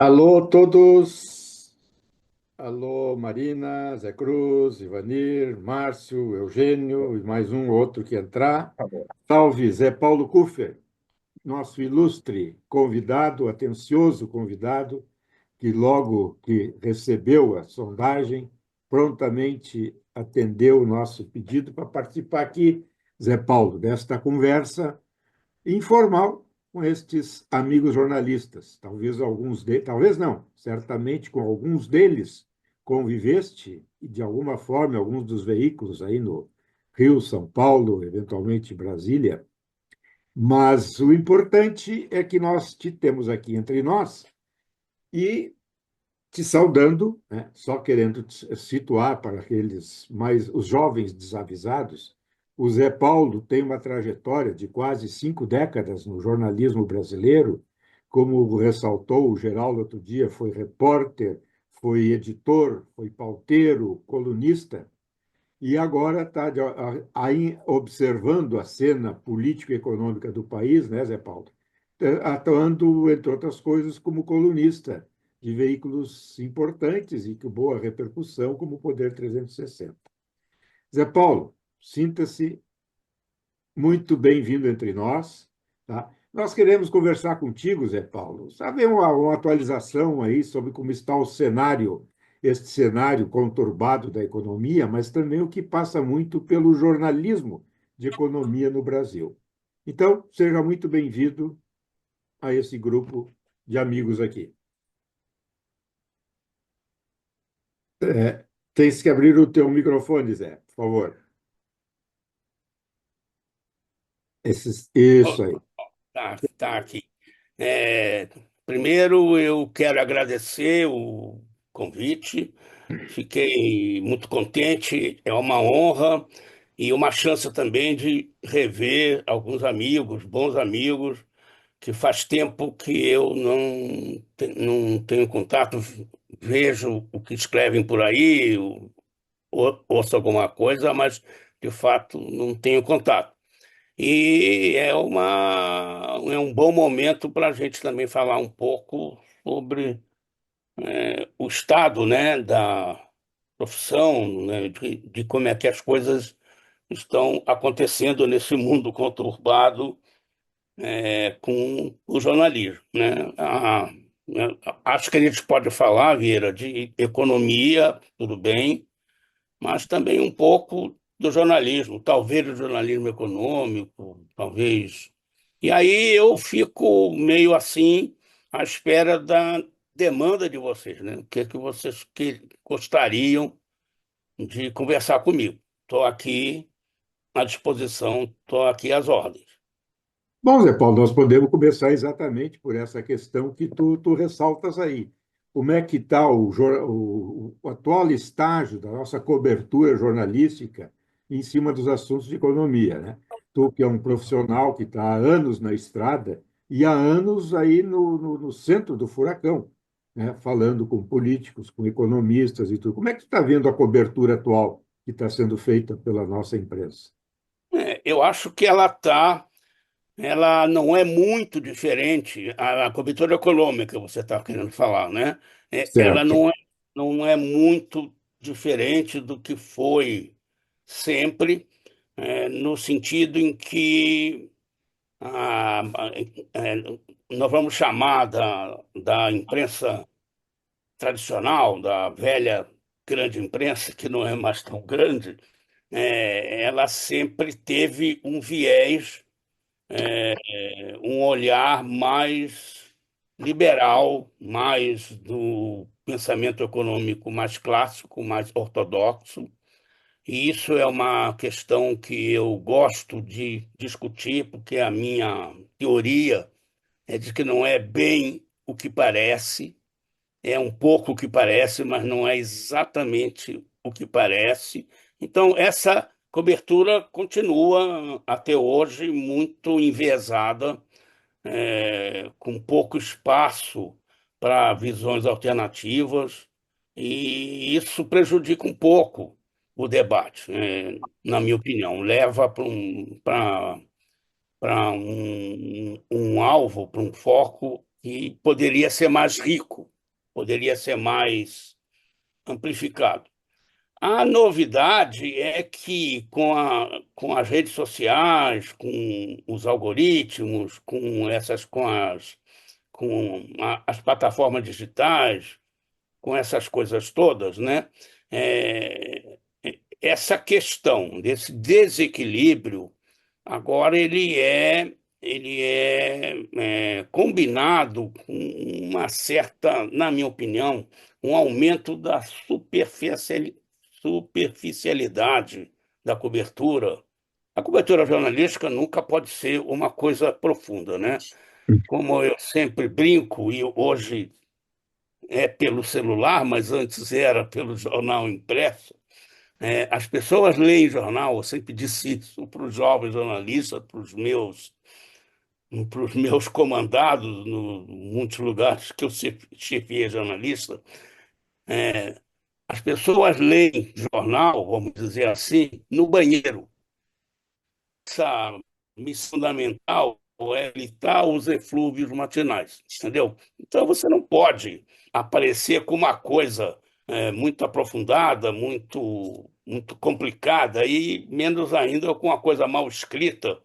Alô, todos. Alô, Marina, Zé Cruz, Ivanir, Márcio, Eugênio e mais um ou outro que entrar. Tá bom. Salve, Zé Paulo Kuffer, nosso ilustre convidado, atencioso convidado, que logo que recebeu a sondagem, prontamente atendeu o nosso pedido para participar aqui, Zé Paulo, desta conversa informal com estes amigos jornalistas. Talvez alguns deles, talvez não, certamente com alguns deles conviveste e de alguma forma alguns dos veículos aí no Rio, São Paulo, eventualmente Brasília. Mas o importante é que nós te temos aqui entre nós e te saudando, né? Só querendo te situar para aqueles mais os jovens desavisados, o Zé Paulo tem uma trajetória de quase 5 décadas no jornalismo brasileiro, como ressaltou o Geraldo outro dia, foi repórter, foi editor, foi pauteiro, colunista, e agora está aí observando a cena político-econômica do país, né, Zé Paulo? Atuando, entre outras coisas, como colunista de veículos importantes e com boa repercussão, como o Poder 360. Zé Paulo, sinta-se muito bem-vindo entre nós. Tá? Nós queremos conversar contigo, Zé Paulo, saber uma atualização aí sobre como está o cenário, este cenário conturbado da economia, mas também o que passa muito pelo jornalismo de economia no Brasil. Então, seja muito bem-vindo a esse grupo de amigos aqui. É, tens que abrir o teu microfone, Zé, por favor. Oh, Isso aí. tá aqui. É, Primeiro, eu quero agradecer o convite. Fiquei muito contente. É uma honra e uma chance também de rever alguns amigos, bons amigos, que faz tempo que eu não tenho contato. Vejo o que escrevem por aí, ouço alguma coisa, mas de fato não tenho contato. E é um bom momento para a gente também falar um pouco sobre o estado, né, da profissão, né, de como é que as coisas estão acontecendo nesse mundo conturbado, com o jornalismo, né? Acho que a gente pode falar, Vieira, de economia, tudo bem, mas também um pouco do jornalismo, talvez do jornalismo econômico, talvez. E aí eu fico meio assim à espera da demanda de vocês, né? O que é que vocês gostariam de conversar comigo? Estou aqui à disposição, estou aqui às ordens. Bom, Zé Paulo, nós podemos começar exatamente por essa questão que tu ressaltas aí. Como é que está o atual estágio da nossa cobertura jornalística em cima dos assuntos de economia, né? Tu, que é um profissional que está há anos na estrada e há anos aí no centro do furacão, né? Falando com políticos, com economistas e tudo. Como é que tu está vendo a cobertura atual que está sendo feita pela nossa imprensa? Eu acho que ela não é muito diferente, a cobertura econômica você está querendo falar, né? Ela Certo. não é muito diferente do que foi sempre, no sentido em que é, nós vamos chamar da imprensa tradicional, da velha grande imprensa, que não é mais tão grande, ela sempre teve um viés, um olhar mais liberal, mais do pensamento econômico mais clássico, mais ortodoxo. E isso é uma questão que eu gosto de discutir, porque a minha teoria é de que não é bem o que parece, é um pouco o que parece, mas não é exatamente o que parece. Então, essa cobertura continua até hoje muito enviesada, com pouco espaço para visões alternativas, e isso prejudica um pouco o debate, na minha opinião. Leva para um alvo, para um foco que poderia ser mais rico. poderia ser mais amplificado. A novidade é que com as redes sociais, com os algoritmos, as plataformas digitais, com essas coisas todas, né? É, essa questão desse desequilíbrio agora ele é combinado com uma certa, na minha opinião, um aumento da superficialidade da cobertura. A cobertura jornalística nunca pode ser uma coisa profunda, né? Como eu sempre brinco, e hoje é pelo celular, mas antes era pelo jornal impresso, as pessoas leem jornal, eu sempre disse isso para os jovens jornalistas, para os meus comandados, em muitos lugares que eu chefiei jornalista, as pessoas leem jornal, vamos dizer assim, no banheiro. Essa missão fundamental é evitar os eflúvios matinais, entendeu? Então você não pode aparecer com uma coisa muito aprofundada, muito complicada e menos ainda com uma coisa mal escrita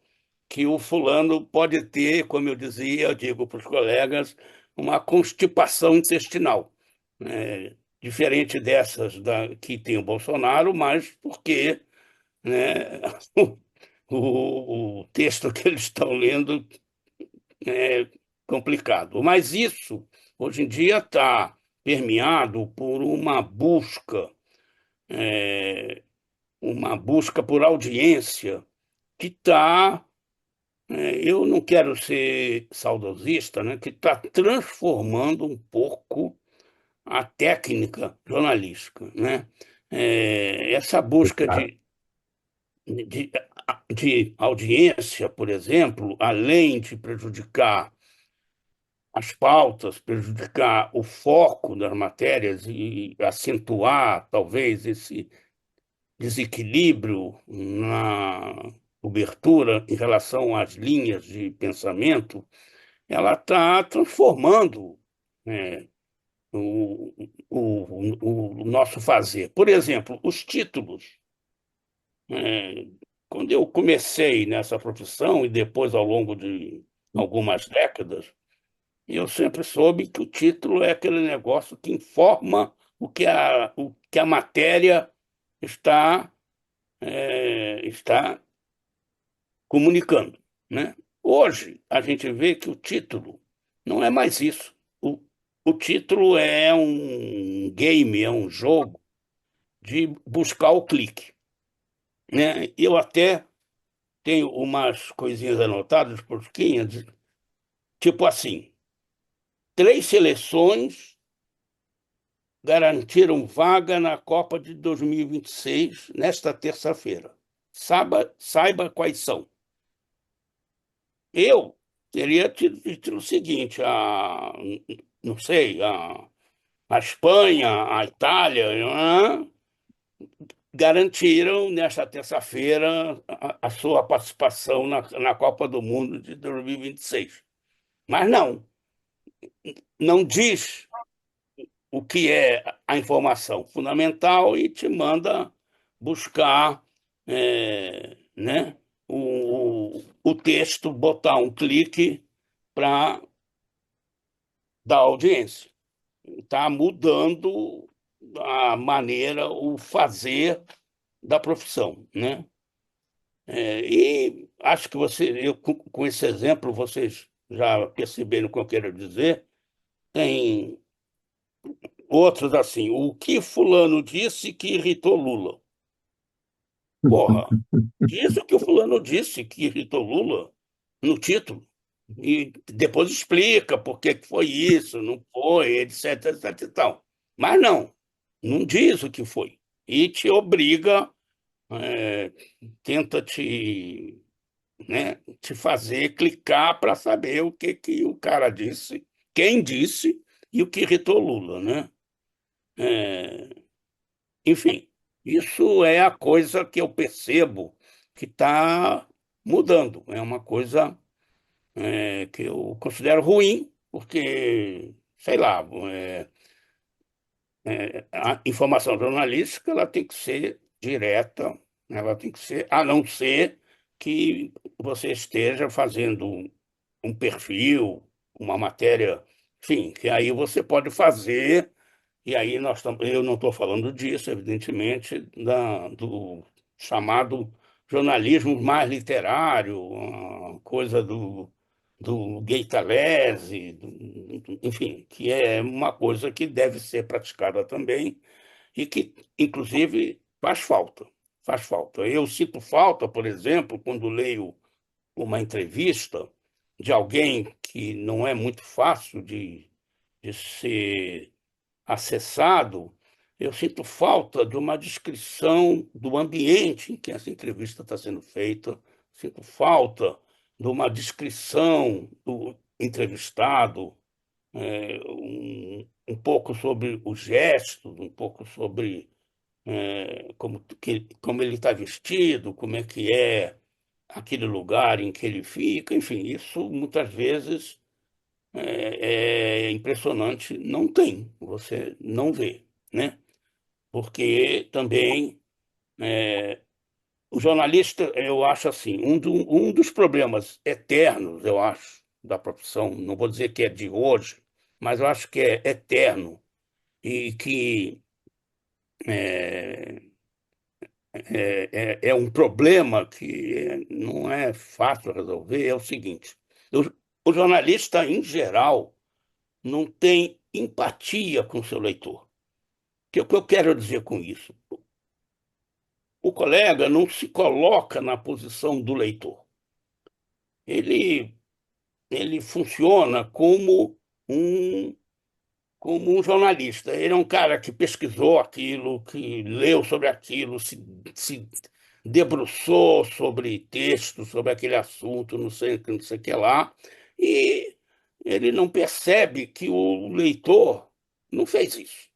que o fulano pode ter, como eu dizia, eu digo para os colegas, uma constipação intestinal. Diferente dessas que tem o Bolsonaro, mas porque, né, o texto que eles estão lendo é complicado. Mas isso, hoje em dia, está permeado por uma busca por audiência que está, eu não quero ser saudosista, né, que está transformando um pouco a técnica jornalística, né? Essa busca Claro. de, de audiência, por exemplo, além de prejudicar as pautas, prejudicar o foco das matérias e acentuar, talvez, esse desequilíbrio na cobertura em relação às linhas de pensamento, ela está transformando, né, o nosso fazer. Por exemplo, os títulos. É, quando eu comecei nessa profissão e depois ao longo de algumas décadas, eu sempre soube que o título é aquele negócio que informa o que a matéria está comunicando, né? Hoje, a gente vê que o título não é mais isso. O título é um game, é um jogo de buscar o clique, né? Eu até tenho umas coisinhas anotadas, porquinhas, tipo assim, 3 seleções garantiram vaga na Copa de 2026, nesta terça-feira. Saiba quais são. Eu teria dito o seguinte, não sei, a Espanha, a Itália, né, garantiram nesta terça-feira a sua participação na Copa do Mundo de 2026. Mas não diz o que é a informação fundamental e te manda buscar, né, o texto, botar um clique para dar audiência. Está mudando a maneira, o fazer da profissão, né? E acho que com esse exemplo, vocês já perceberam o que eu quero dizer. Tem outros assim, o que fulano disse que irritou Lula. Porra, diz o que o fulano disse que irritou Lula no título. E depois explica por que que foi isso, não foi, etc, etc e tal. Mas não diz o que foi. E te obriga, é, tenta te fazer clicar para saber o que que o cara disse, quem disse e o que irritou Lula, né? É, Enfim, isso é a coisa que eu percebo que está mudando. É uma coisa que eu considero ruim, porque, sei lá, a informação jornalística ela tem que ser direta, né? Ela tem que ser, a não ser que você esteja fazendo um perfil, uma matéria, enfim, que aí você pode fazer, e aí eu não estou falando disso, evidentemente, do chamado jornalismo mais literário, uma coisa do Gaetalese, enfim, que é uma coisa que deve ser praticada também e que, inclusive, faz falta. Faz falta. Eu sinto falta, por exemplo, quando leio uma entrevista de alguém que não é muito fácil de ser acessado, eu sinto falta de uma descrição do ambiente em que essa entrevista está sendo feita, sinto falta de uma descrição do entrevistado, um pouco sobre os gestos, um pouco sobre como ele está vestido, como é que é aquele lugar em que ele fica, enfim, isso muitas vezes é impressionante, não tem, você não vê, né? Porque também o jornalista, eu acho assim, um dos problemas eternos, eu acho, da profissão, não vou dizer que é de hoje, mas eu acho que é eterno e que é, é um problema que não é fácil resolver, é o seguinte: o jornalista, em geral, não tem empatia com o seu leitor. O que eu quero dizer com isso? O colega não se coloca na posição do leitor. Ele, ele funciona um, como um jornalista. Ele é um cara que pesquisou aquilo, que leu sobre aquilo, se debruçou sobre texto, sobre aquele assunto, não sei o que lá, e ele não percebe que o leitor não fez isso.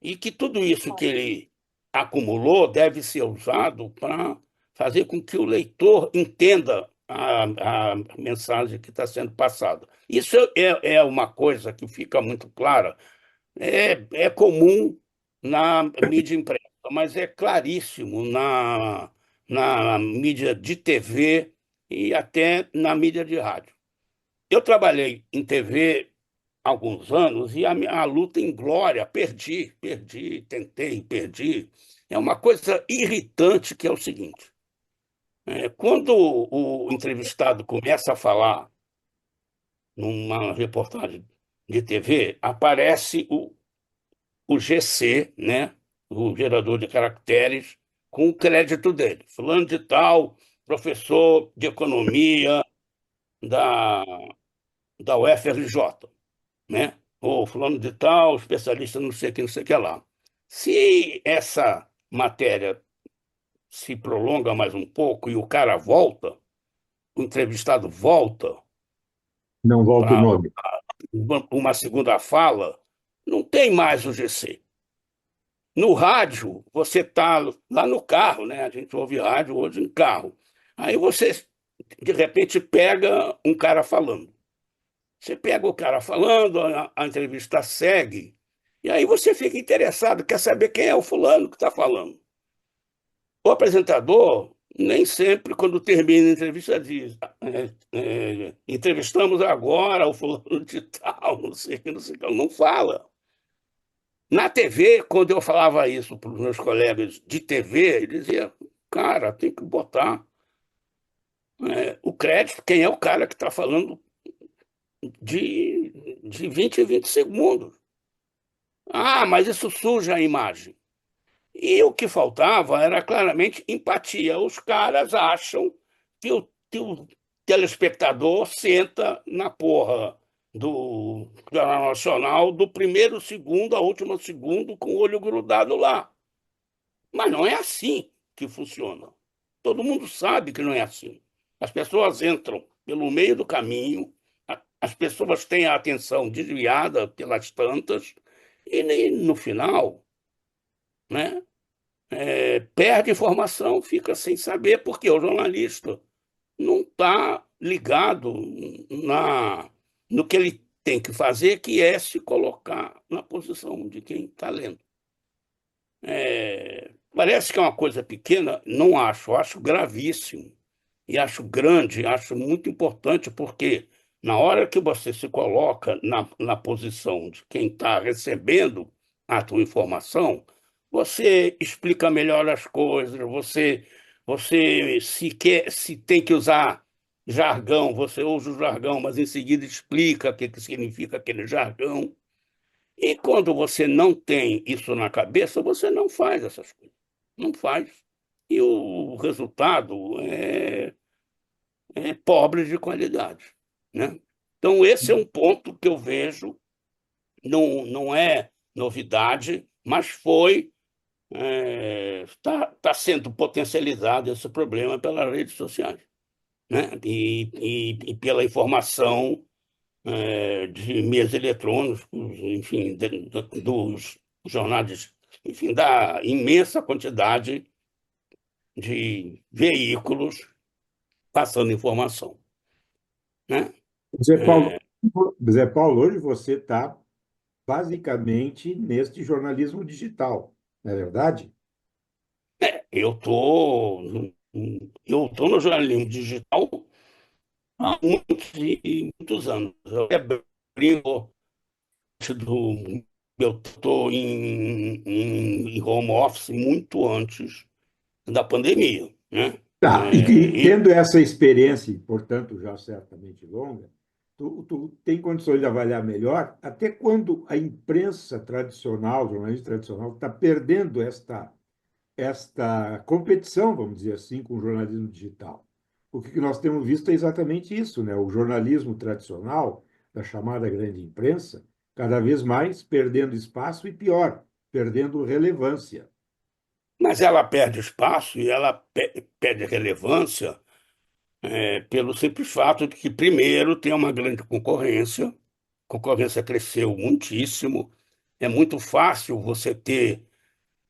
E que tudo isso que ele acumulou deve ser usado para fazer com que o leitor entenda a mensagem que está sendo passada. Isso é uma coisa que fica muito clara, é comum na mídia impressa, mas é claríssimo na mídia de TV e até na mídia de rádio. Eu trabalhei em TV há alguns anos e a luta em glória, perdi, tentei, perdi. É uma coisa irritante que é o seguinte: quando o entrevistado começa a falar numa reportagem de TV, aparece o GC, né? O gerador de caracteres, com o crédito dele. Fulano de tal, professor de economia da, da UFRJ, né? Ou fulano de tal, especialista não sei o que, não sei o que lá. Se essa matéria se prolonga mais um pouco e o cara volta, o entrevistado volta Não volta o para nome. uma segunda fala, não tem mais o GC. No rádio, você está lá no carro, né? A gente ouve rádio hoje em carro. Aí você, de repente, pega um cara falando. Você pega o cara falando, a entrevista segue, e aí você fica interessado, quer saber quem é o fulano que está falando. O apresentador, nem sempre, quando termina a entrevista, diz: entrevistamos agora o fulano de tal, não sei o que, não sei o que. Não fala. Na TV, quando eu falava isso para os meus colegas de TV, eles diziam: cara, tem que botar o crédito, quem é o cara que está falando de 20 em 20 segundos. Ah, mas isso suja a imagem. E o que faltava era claramente empatia. Os caras acham que o telespectador senta na porra do Jornal Nacional do primeiro segundo ao último segundo com o olho grudado lá. Mas não é assim que funciona. Todo mundo sabe que não é assim. As pessoas entram pelo meio do caminho, as pessoas têm a atenção desviada pelas tantas, e no final, né, perde informação, fica sem saber, porque o jornalista não está ligado no que ele tem que fazer, que é se colocar na posição de quem está lendo. Parece que é uma coisa pequena, não acho, acho gravíssimo. E acho grande, acho muito importante, porque na hora que você se coloca na posição de quem está recebendo a tua informação, você explica melhor as coisas, você se tem que usar jargão, você usa o jargão, mas em seguida explica o que, que significa aquele jargão. E quando você não tem isso na cabeça, você não faz essas coisas. Não faz. E o resultado é pobre de qualidade, né? Então, esse é um ponto que eu vejo, não é novidade, mas está sendo potencializado esse problema pelas redes sociais, né? E pela informação de meios eletrônicos, enfim, dos jornais, enfim, da imensa quantidade de veículos passando informação, né? Zé Paulo, Zé Paulo, hoje você está basicamente neste jornalismo digital, não é verdade? Eu tô no jornalismo digital há muitos anos. Eu brinco do eu estou em home office muito antes da pandemia, né? Tá, e tendo essa experiência, e, portanto, já certamente longa, tu tem condições de avaliar melhor até quando a imprensa tradicional, o jornalismo tradicional, está perdendo esta competição, vamos dizer assim, com o jornalismo digital. O que nós temos visto é exatamente isso, né? O jornalismo tradicional, da chamada grande imprensa, cada vez mais perdendo espaço e pior, perdendo relevância. Mas ela perde espaço e ela perde relevância pelo simples fato de que, primeiro, tem uma grande concorrência, a concorrência cresceu muitíssimo, é muito fácil você ter.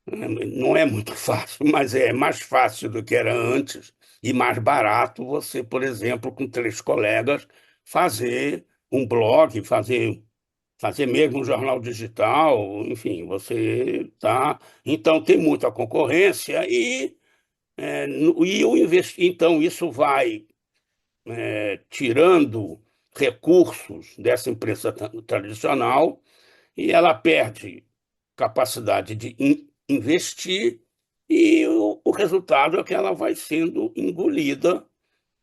Não é muito fácil, mas é mais fácil do que era antes e mais barato você, por exemplo, com três colegas, fazer um blog, fazer mesmo um jornal digital, enfim, você tá. Então tem muita concorrência então isso vai tirando recursos dessa imprensa tradicional e ela perde capacidade de investir, e o resultado é que ela vai sendo engolida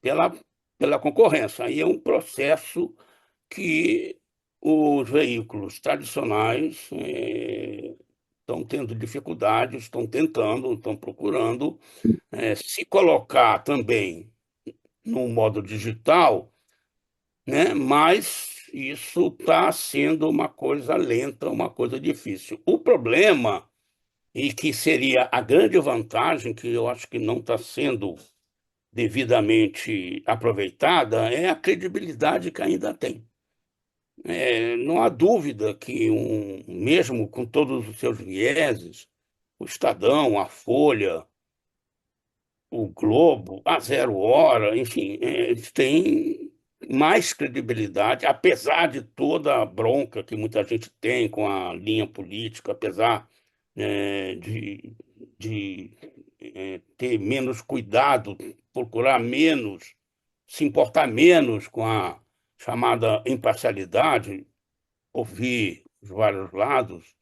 pela, pela concorrência. Aí é um processo que os veículos tradicionais estão tendo dificuldades, estão tentando, estão procurando se colocar também no modo digital, né? Mas isso está sendo uma coisa lenta, uma coisa difícil. O problema, e que seria a grande vantagem, que eu acho que não está sendo devidamente aproveitada, é a credibilidade que ainda tem. Não há dúvida que, mesmo com todos os seus vieses, o Estadão, a Folha, o Globo, a Zero Hora, enfim, eles têm mais credibilidade, apesar de toda a bronca que muita gente tem com a linha política, apesar de ter menos cuidado, procurar menos, se importar menos com a chamada imparcialidade, ouvir os vários lados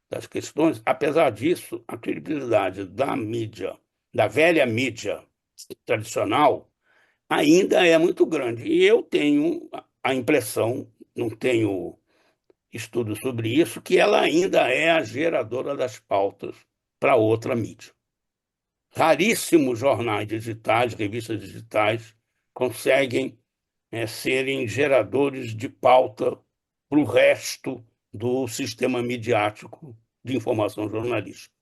das questões. Apesar disso, a credibilidade da mídia, da velha mídia tradicional, ainda é muito grande. E eu tenho a impressão, não tenho estudo sobre isso, que ela ainda é a geradora das pautas para outra mídia. Raríssimos jornais digitais, revistas digitais, conseguem serem geradores de pauta para o resto do sistema midiático de informação jornalística.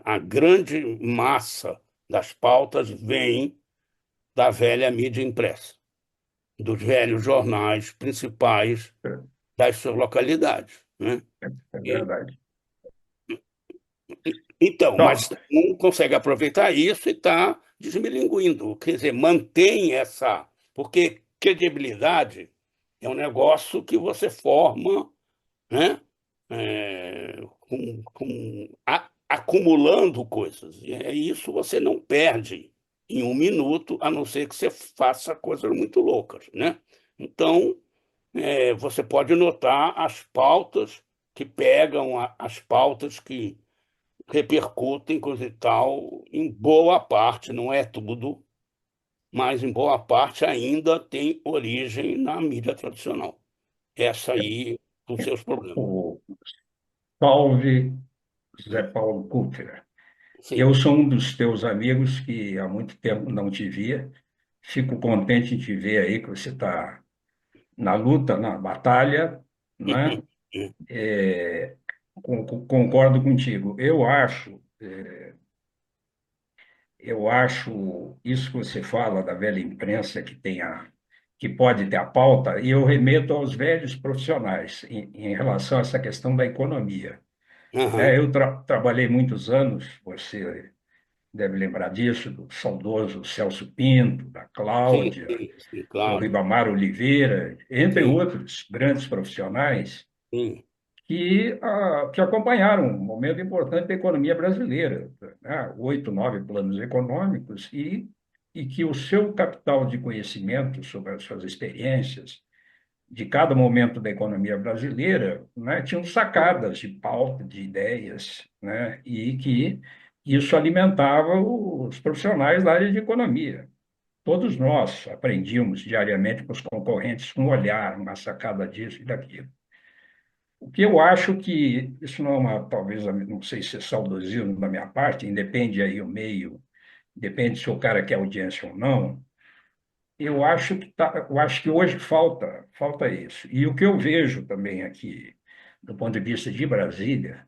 A grande massa das pautas vem da velha mídia impressa, dos velhos jornais principais das suas localidades, né? É E, verdade. então, Não, mas não consegue aproveitar isso e está desmilinguindo. Quer dizer, mantém essa. Porque credibilidade É um negócio que você forma, né? Acumulando coisas. E é isso você não perde em um minuto, a não ser que você faça coisas muito loucas, né? Então, você pode notar as pautas que pegam, as pautas que repercutem, coisa e tal, em boa parte, não é tudo, mas em boa parte ainda tem origem na mídia tradicional. Essa aí, com seus problemas. O Salve Zé Paulo Kupfer. Sim. Eu sou um dos teus amigos que há muito tempo não te via. Fico contente em te ver aí, que você está na luta, na batalha, né? Concordo contigo. Eu acho isso que você fala da velha imprensa que pode ter a pauta, e eu remeto aos velhos profissionais em relação a essa questão da economia. Aham. Eu trabalhei muitos anos, você deve lembrar disso, do saudoso Celso Pinto, da Sim, Cláudia, sim, sim, do claro. Ribamar Oliveira, entre Sim, outros grandes profissionais sim. que acompanharam um momento importante da economia brasileira, né? 8, 9 planos econômicos, e que o seu capital de conhecimento sobre as suas experiências de cada momento da economia brasileira, né, tinham sacadas de pauta, de ideias, né, e que isso alimentava os profissionais da área de economia. Todos nós aprendíamos diariamente com os concorrentes um olhar, uma sacada disso e daquilo. O que eu acho que isso não é talvez, não sei se é saudosismo da minha parte, independe aí o meio, depende se o cara quer audiência ou não. Eu acho que hoje falta isso. E o que eu vejo também aqui, do ponto de vista de Brasília,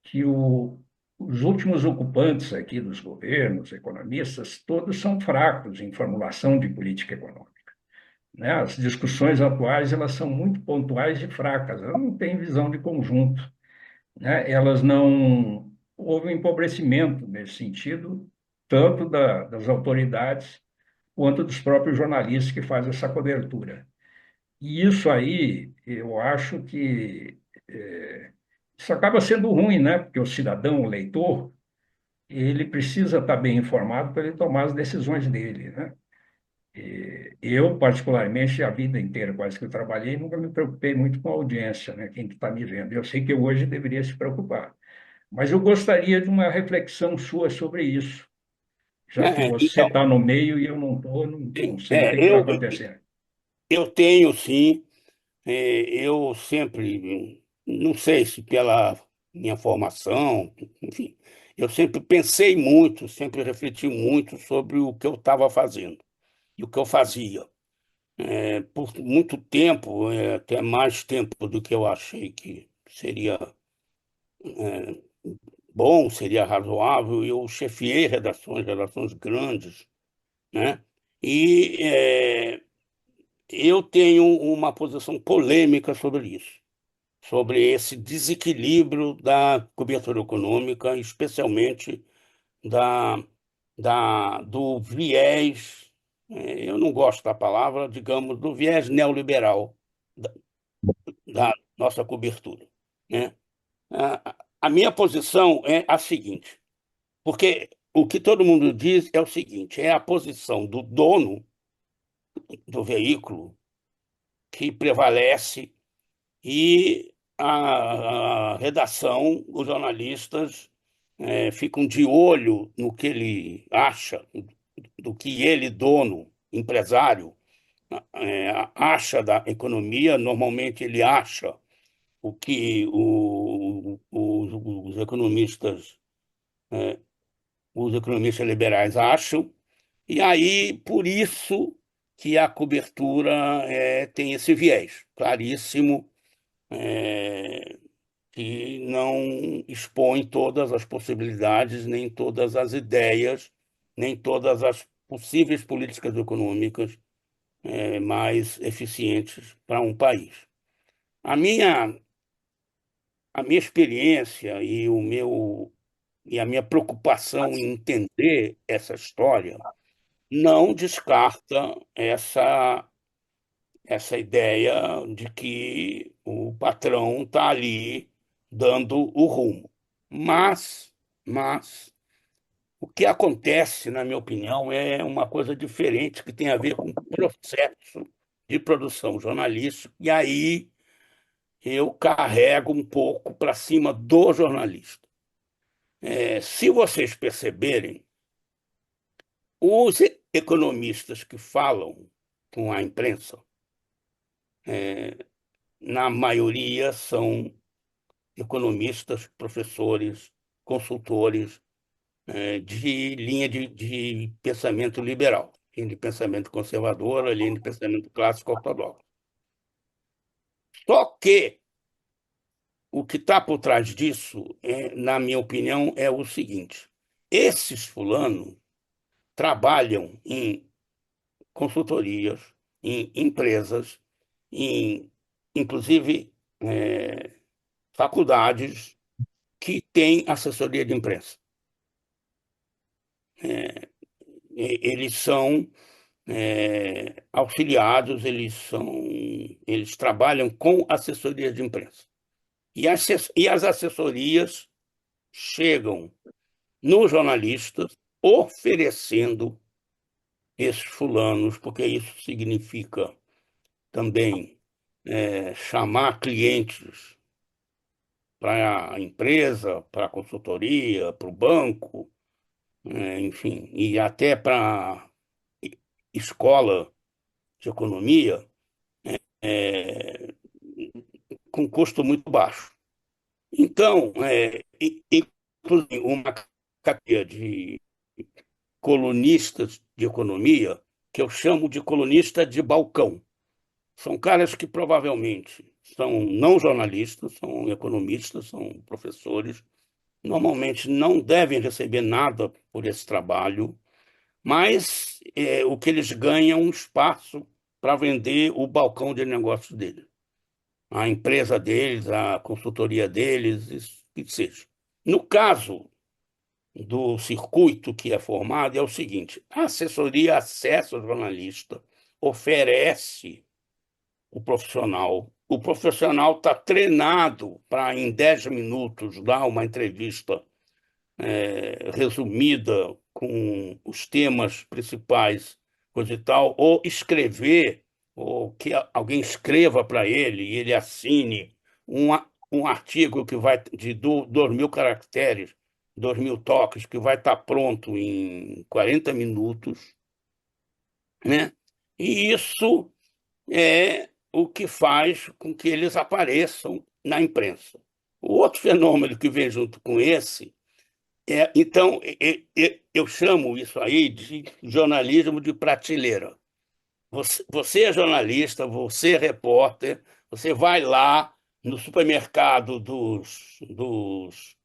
que os últimos ocupantes aqui dos governos, economistas, todos são fracos em formulação de política econômica, né? As discussões atuais, elas são muito pontuais e fracas, elas não têm visão de conjunto, né? Elas não houve um empobrecimento nesse sentido, tanto das autoridades quanto dos próprios jornalistas que fazem essa cobertura. E isso aí, eu acho que isso acaba sendo ruim, né? Porque o cidadão, o leitor, ele precisa estar bem informado para ele tomar as decisões dele, né? Eu, particularmente, a vida inteira quase que eu trabalhei, nunca me preocupei muito com a audiência, né? Quem está me vendo. Eu sei que eu hoje deveria se preocupar. Mas eu gostaria de uma reflexão sua sobre isso, já que você Então, está no meio e eu não estou, não sei o que que vai eu, acontecer. eu tenho, sim, eu sempre, não sei se pela minha formação, enfim, eu sempre pensei muito, sempre refleti muito sobre o que eu estava fazendo e o que eu fazia. Por muito tempo, até mais tempo do que eu achei que seria bom, seria razoável, eu chefiei redações grandes, né? E eu tenho uma posição polêmica sobre isso, sobre esse desequilíbrio da cobertura econômica, especialmente da, do viés, eu não gosto da palavra, digamos, do viés neoliberal da, da nossa cobertura, né? A minha posição é a seguinte, porque o que todo mundo diz é o seguinte, é a posição do dono do veículo que prevalece e a redação, os jornalistas ficam de olho no que ele acha, do que ele, dono, empresário, acha da economia. Normalmente ele acha o que os economistas liberais acham, e aí por isso que a cobertura tem esse viés claríssimo, é, que não expõe todas as possibilidades, nem todas as ideias, nem todas as possíveis políticas econômicas mais eficientes para um país. A minha, a minha experiência e a minha preocupação em entender essa história não descarta essa ideia de que o patrão está ali dando o rumo. Mas o que acontece, na minha opinião, é uma coisa diferente que tem a ver com o processo de produção jornalística, e aí eu carrego um pouco para cima do jornalista. Se vocês perceberem, os economistas que falam com a imprensa, na maioria são economistas, professores, consultores, de linha de pensamento liberal, linha de pensamento conservador, linha de pensamento clássico ortodoxo. Só que o que está por trás disso, na minha opinião, é o seguinte: esses fulanos trabalham em consultorias, em empresas, inclusive faculdades que têm assessoria de imprensa. Eles são auxiliados, eles trabalham com assessoria de imprensa. E as assessorias chegam nos jornalistas oferecendo esses fulanos, porque isso significa também chamar clientes para a empresa, para a consultoria, para o banco, enfim, e até para a escola de economia, é, com custo muito baixo. Então, inclusive, uma categoria de colunistas de economia, que eu chamo de colunista de balcão. São caras que provavelmente são não jornalistas, são economistas, são professores, normalmente não devem receber nada por esse trabalho, mas o que eles ganham é um espaço para vender o balcão de negócios deles, a empresa deles, a consultoria deles, isso que seja. No caso do circuito que é formado, é o seguinte: a assessoria acessa o jornalista, oferece o profissional está treinado para, em 10 minutos, dar uma entrevista resumida com os temas principais, coisa e tal, ou escrever, ou que alguém escreva para ele e ele assine um artigo que vai de 2.000 caracteres, 2.000 toques, que vai estar pronto em 40 minutos, né? E isso é o que faz com que eles apareçam na imprensa. O outro fenômeno que vem junto com esse então, eu chamo isso aí de jornalismo de prateleira. Você é jornalista, você é repórter, você vai lá no supermercado dos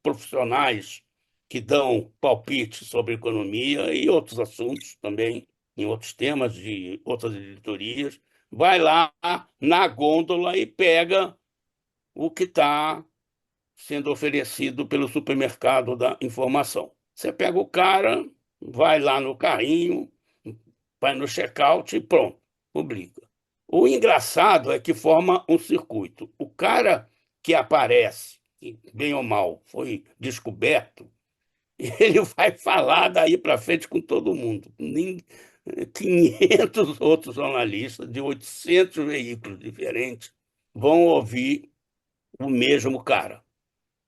profissionais que dão palpite sobre economia e outros assuntos também, em outros temas de outras editorias, vai lá na gôndola e pega o que está sendo oferecido pelo supermercado da informação. Você pega o cara, vai lá no carrinho, vai no check-out e pronto, publica. O engraçado é que forma um circuito. O cara que aparece, que, bem ou mal, foi descoberto, ele vai falar daí para frente com todo mundo. 500 outros jornalistas de 800 veículos diferentes vão ouvir o mesmo cara,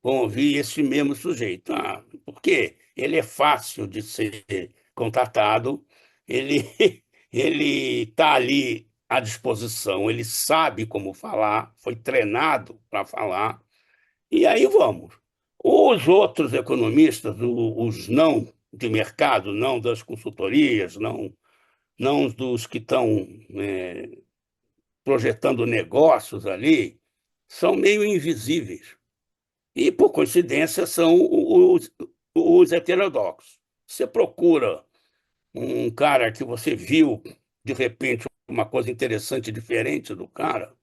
vão ouvir esse mesmo sujeito. Porque ele é fácil de ser contatado, ele ele está ali à disposição, ele sabe como falar, foi treinado para falar, e aí vamos. Os outros economistas, os não de mercado, não das consultorias, não dos que estão projetando negócios ali, são meio invisíveis. E, por coincidência, são os heterodoxos. Você procura um cara que você viu, de repente, uma coisa interessante, diferente do cara,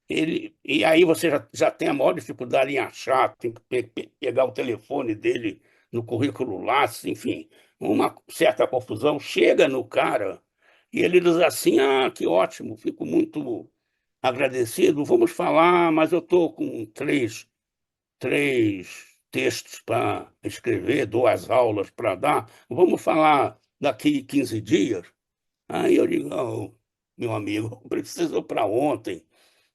e aí você já tem a maior dificuldade em achar, tem que pegar o telefone dele no currículo Lattes, enfim, uma certa confusão. Chega no cara e ele diz assim: que ótimo, fico muito agradecido, vamos falar, mas eu estou com três textos para escrever, 2 aulas para dar, vamos falar daqui 15 dias. Aí eu digo, "Oh, meu amigo, preciso para ontem,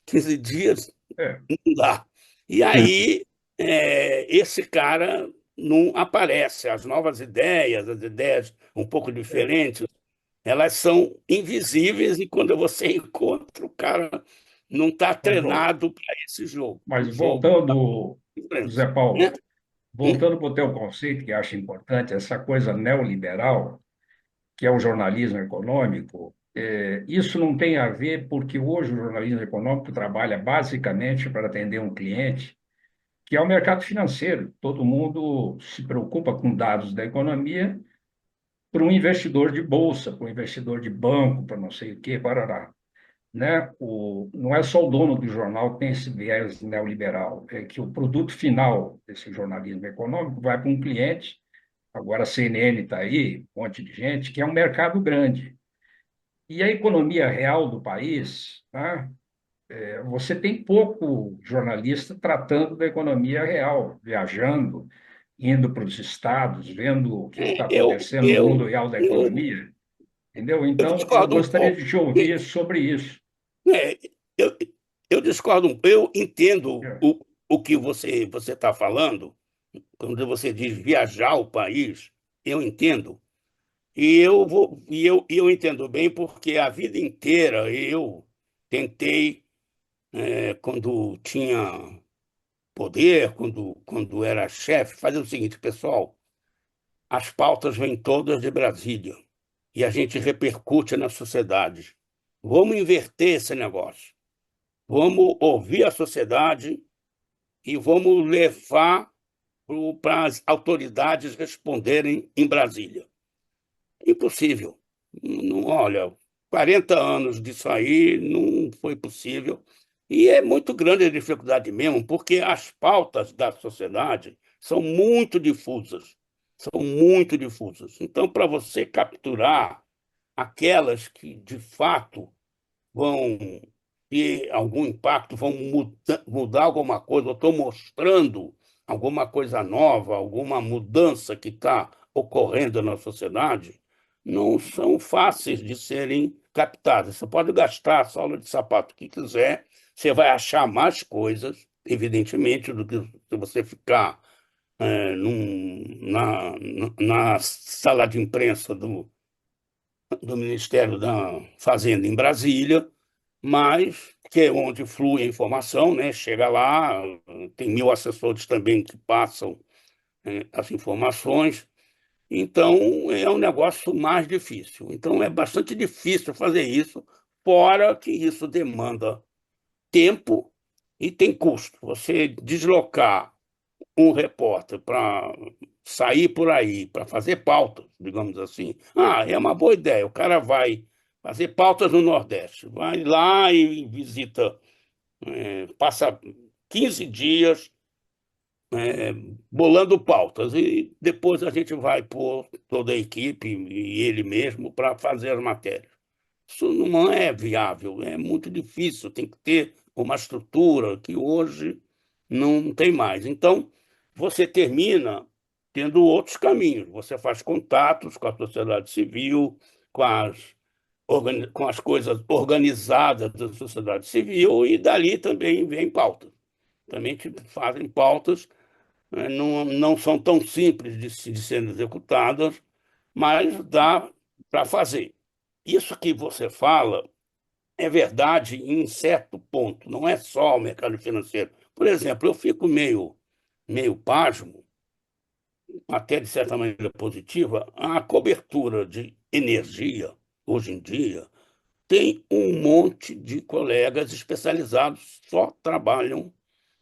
15 dias É, não dá." E aí, esse cara não aparece. As novas ideias, as ideias um pouco é, diferentes, elas são invisíveis e quando você encontra, o cara não está mas, treinado para esse jogo. O mas jogo voltando, enfrenta, Zé né? Paulo, Hum? voltando para o teu conceito, que acho importante, essa coisa neoliberal, que é o jornalismo econômico, isso não tem a ver porque hoje o jornalismo econômico trabalha basicamente para atender um cliente, que é o mercado financeiro. Todo mundo se preocupa com dados da economia para um investidor de bolsa, para um investidor de banco, para não sei o quê, parará. Né? Não é só o dono do jornal que tem esse viés neoliberal, é que o produto final desse jornalismo econômico vai para um cliente. Agora a CNN está aí, um monte de gente, que é um mercado grande. E a economia real do país, tá? Você tem pouco jornalista tratando da economia real, viajando, indo para os estados, vendo o que está É, Eu, acontecendo no mundo eu, real da eu, economia, entendeu? eu Então, eu discordo um gostaria de pouco. te ouvir sobre isso. É, eu, eu discordo, eu entendo É, o que você está falando, quando você diz viajar o país, eu entendo. E eu entendo bem porque a vida inteira eu tentei, quando tinha poder, quando era chefe, fazer o seguinte, pessoal, as pautas vêm todas de Brasília e a gente repercute na sociedade. Vamos inverter esse negócio. Vamos ouvir a sociedade e vamos levar para as autoridades responderem em Brasília. Impossível. Não, olha, 40 anos disso aí não foi possível. E é muito grande a dificuldade mesmo, porque as pautas da sociedade são muito difusas. São muito difusas. Então, para você capturar aquelas que, de fato, vão ter algum impacto, vão mudar alguma coisa, ou estão mostrando alguma coisa nova, alguma mudança que está ocorrendo na sociedade, não são fáceis de serem captadas. Você pode gastar a sola de sapato que quiser, você vai achar mais coisas, evidentemente, do que se você ficar na sala de imprensa do Ministério da Fazenda em Brasília, mas que é onde flui a informação, né? Chega lá, tem 1.000 assessores também que passam as informações, então é um negócio mais difícil. Então é bastante difícil fazer isso, fora que isso demanda tempo e tem custo. Você deslocar um repórter para sair por aí, para fazer pautas, digamos assim. Ah, é uma boa ideia. O cara vai fazer pautas no Nordeste, vai lá e visita, passa 15 dias bolando pautas e depois a gente vai pôr toda a equipe e ele mesmo para fazer as matérias. Isso não é viável, é muito difícil, tem que ter uma estrutura que hoje não tem mais. Então, você termina tendo outros caminhos. Você faz contatos com a sociedade civil, com com as coisas organizadas da sociedade civil, e dali também vem pautas. Também te fazem pautas, não são tão simples de serem executadas, mas dá para fazer. Isso que você fala é verdade em certo ponto, não é só o mercado financeiro. Por exemplo, eu fico meio pasmo, até de certa maneira positiva, a cobertura de energia, hoje em dia, tem um monte de colegas especializados, só trabalham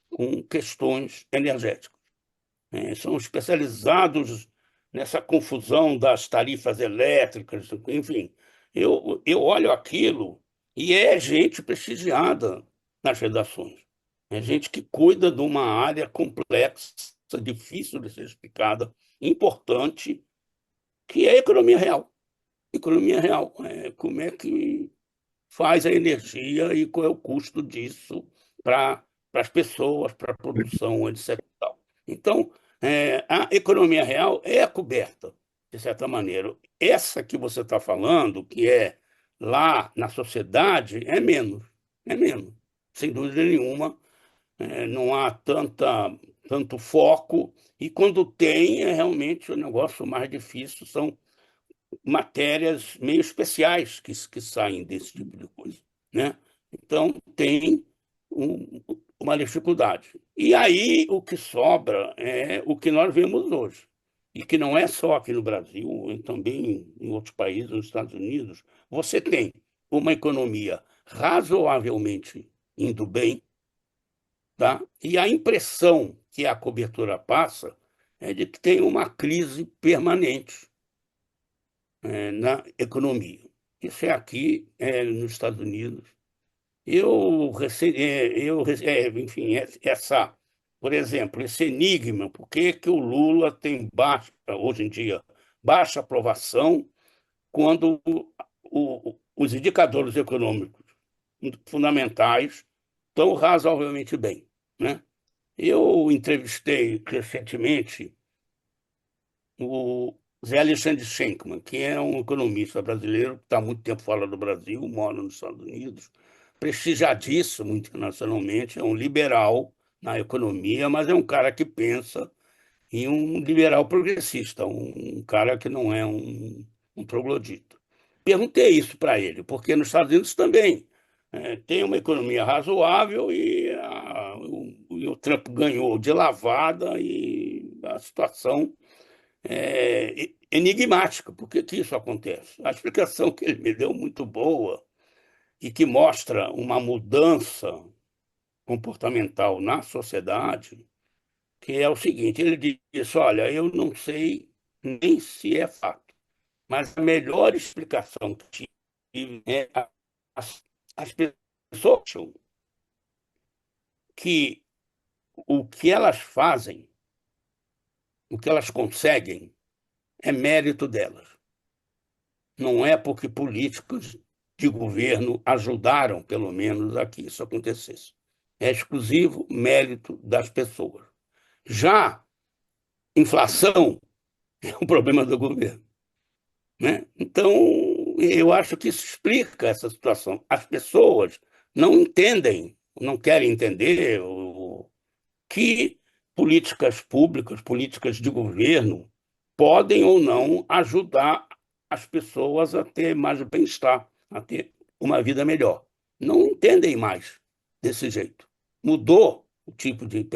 com questões energéticas. São especializados nessa confusão das tarifas elétricas, enfim. Eu olho aquilo e é gente prestigiada nas redações. É gente que cuida de uma área complexa, difícil de ser explicada, importante, que é a economia real. Economia real. Como é que faz a energia e qual é o custo disso para as pessoas, para a produção, etc. e tal. Então, a economia real é coberta, de certa maneira. Essa que você está falando, que é lá na sociedade, é menos, é menos, sem dúvida nenhuma. Não há tanto foco, e quando tem, é realmente o negócio mais difícil, são matérias meio especiais que saem desse tipo de coisa, né? Então, tem um- uma dificuldade. E aí, o que sobra é o que nós vemos hoje, e que não é só aqui no Brasil, e também em outros países, nos Estados Unidos. Você tem uma economia razoavelmente indo bem, tá? E a impressão que a cobertura passa é de que tem uma crise permanente, na economia. Isso é aqui, nos Estados Unidos. Enfim, por exemplo, esse enigma, por que que o Lula tem baixa, hoje em dia, baixa aprovação, quando os indicadores econômicos fundamentais estão razoavelmente bem, né? Eu entrevistei recentemente o Zé Alexandre Schenkman, que é um economista brasileiro que está há muito tempo fora do Brasil, mora nos Estados Unidos, prestigiadíssimo internacionalmente, é um liberal na economia, mas é um cara que pensa em um liberal progressista, um cara que não é um troglodita. Perguntei isso para ele, porque nos Estados Unidos também tem uma economia razoável e o Trump ganhou de lavada e a situação enigmática. Por que que isso acontece? A explicação que ele me deu muito boa e que mostra uma mudança comportamental na sociedade, que é o seguinte: ele disse, olha, eu não sei nem se é fato, mas a melhor explicação que tive as, as pessoas acham que o que elas fazem, o que elas conseguem, é mérito delas. Não é porque políticos de governo ajudaram, pelo menos, a que isso acontecesse. É exclusivo mérito das pessoas. Já inflação é um problema do governo, né? Então, eu acho que isso explica essa situação. As pessoas não entendem, não querem entender que políticas públicas, políticas de governo, podem ou não ajudar as pessoas a ter mais bem-estar, a ter uma vida melhor. Não entendem mais desse jeito. Mudou o tipo de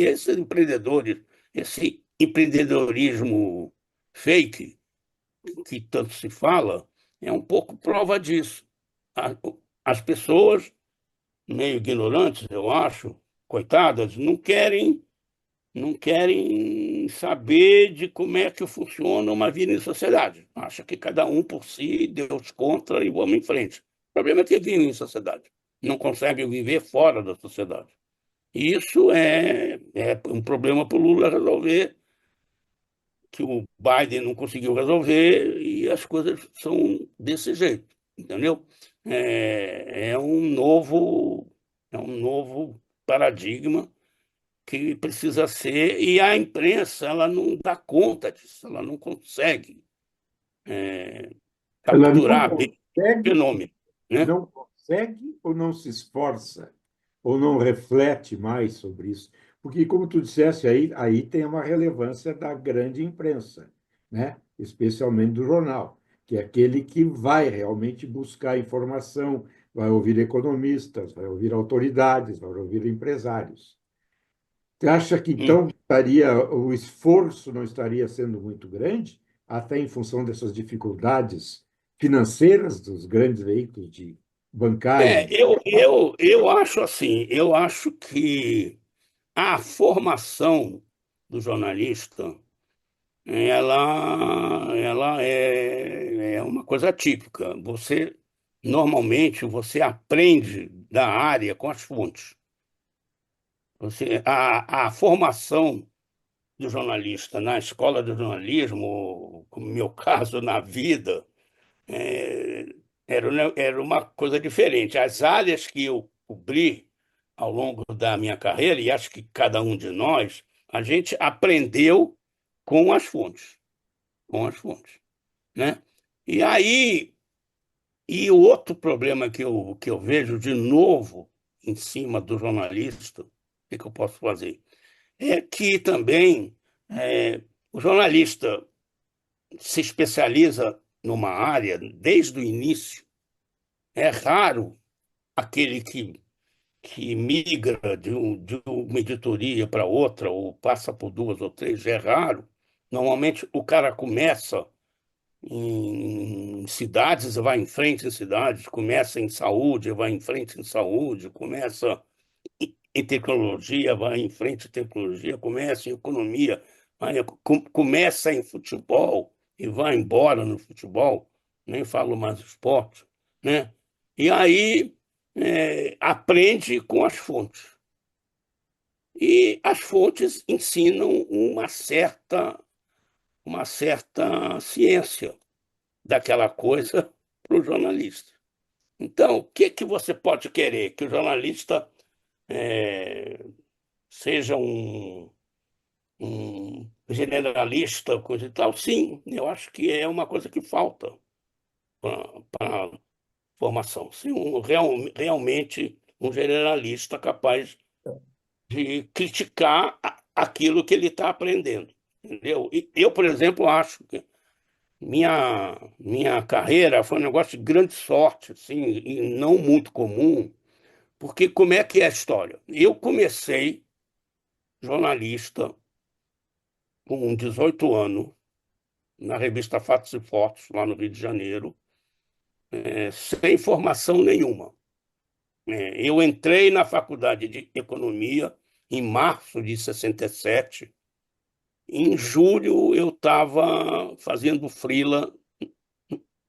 esses empreendedores, esse empreendedorismo fake que tanto se fala, é um pouco prova disso. As pessoas meio ignorantes, eu acho, coitadas, não querem saber de como é que funciona uma vida em sociedade. Acha que cada um por si, Deus contra e vamos em frente. O problema é que vivem em sociedade, não conseguem viver fora da sociedade. E isso é um problema para o Lula resolver, que o Biden não conseguiu resolver, e as coisas são desse jeito, entendeu? É um novo paradigma que precisa ser, e a imprensa ela não dá conta disso, ela não consegue Ela capturar bem o fenômeno, né? não consegue ou não se esforça, ou não reflete mais sobre isso. Porque, como tu disseste, aí tem uma relevância da grande imprensa, né? Especialmente do jornal, que é aquele que vai realmente buscar informação, vai ouvir economistas, vai ouvir autoridades, vai ouvir empresários. Você acha que Hum. então o esforço não estaria sendo muito grande, até em função dessas dificuldades financeiras dos grandes veículos de bancários? Eu acho assim, eu acho que a formação do jornalista ela é uma coisa típica. Normalmente você aprende da área com as fontes. A formação do jornalista na escola de jornalismo, como no meu caso, na vida, era uma coisa diferente. As áreas que eu cobri ao longo da minha carreira, e acho que cada um de nós, a gente aprendeu com as fontes, com as fontes, né? E aí, e o outro problema que eu vejo de novo em cima do jornalista, o que que eu posso fazer? É que também o jornalista se especializa numa área desde o início. É raro aquele que migra de uma editoria para outra, ou passa por duas ou três, é raro. Normalmente o cara começa em cidades e vai em frente em cidades, começa em saúde, vai em frente em saúde, começa em tecnologia, vai em frente em tecnologia, começa em economia, começa em futebol e vai embora no futebol, nem falo mais de esporte, né? E aí aprende com as fontes. E as fontes ensinam uma certa ciência daquela coisa para o jornalista. Então, o que que você pode querer? Que o jornalista eh, seja um generalista, coisa e tal? Sim, eu acho que é uma coisa que falta para a formação. Sim, realmente um generalista capaz de criticar aquilo que ele está aprendendo. Entendeu? E eu, por exemplo, acho que minha carreira foi um negócio de grande sorte, assim, e não muito comum, porque como é que é a história? Eu comecei jornalista com 18 anos, na revista Fatos e Fotos, lá no Rio de Janeiro, sem formação nenhuma. Eu entrei na faculdade de Economia em março de 67. Em julho, eu estava fazendo freela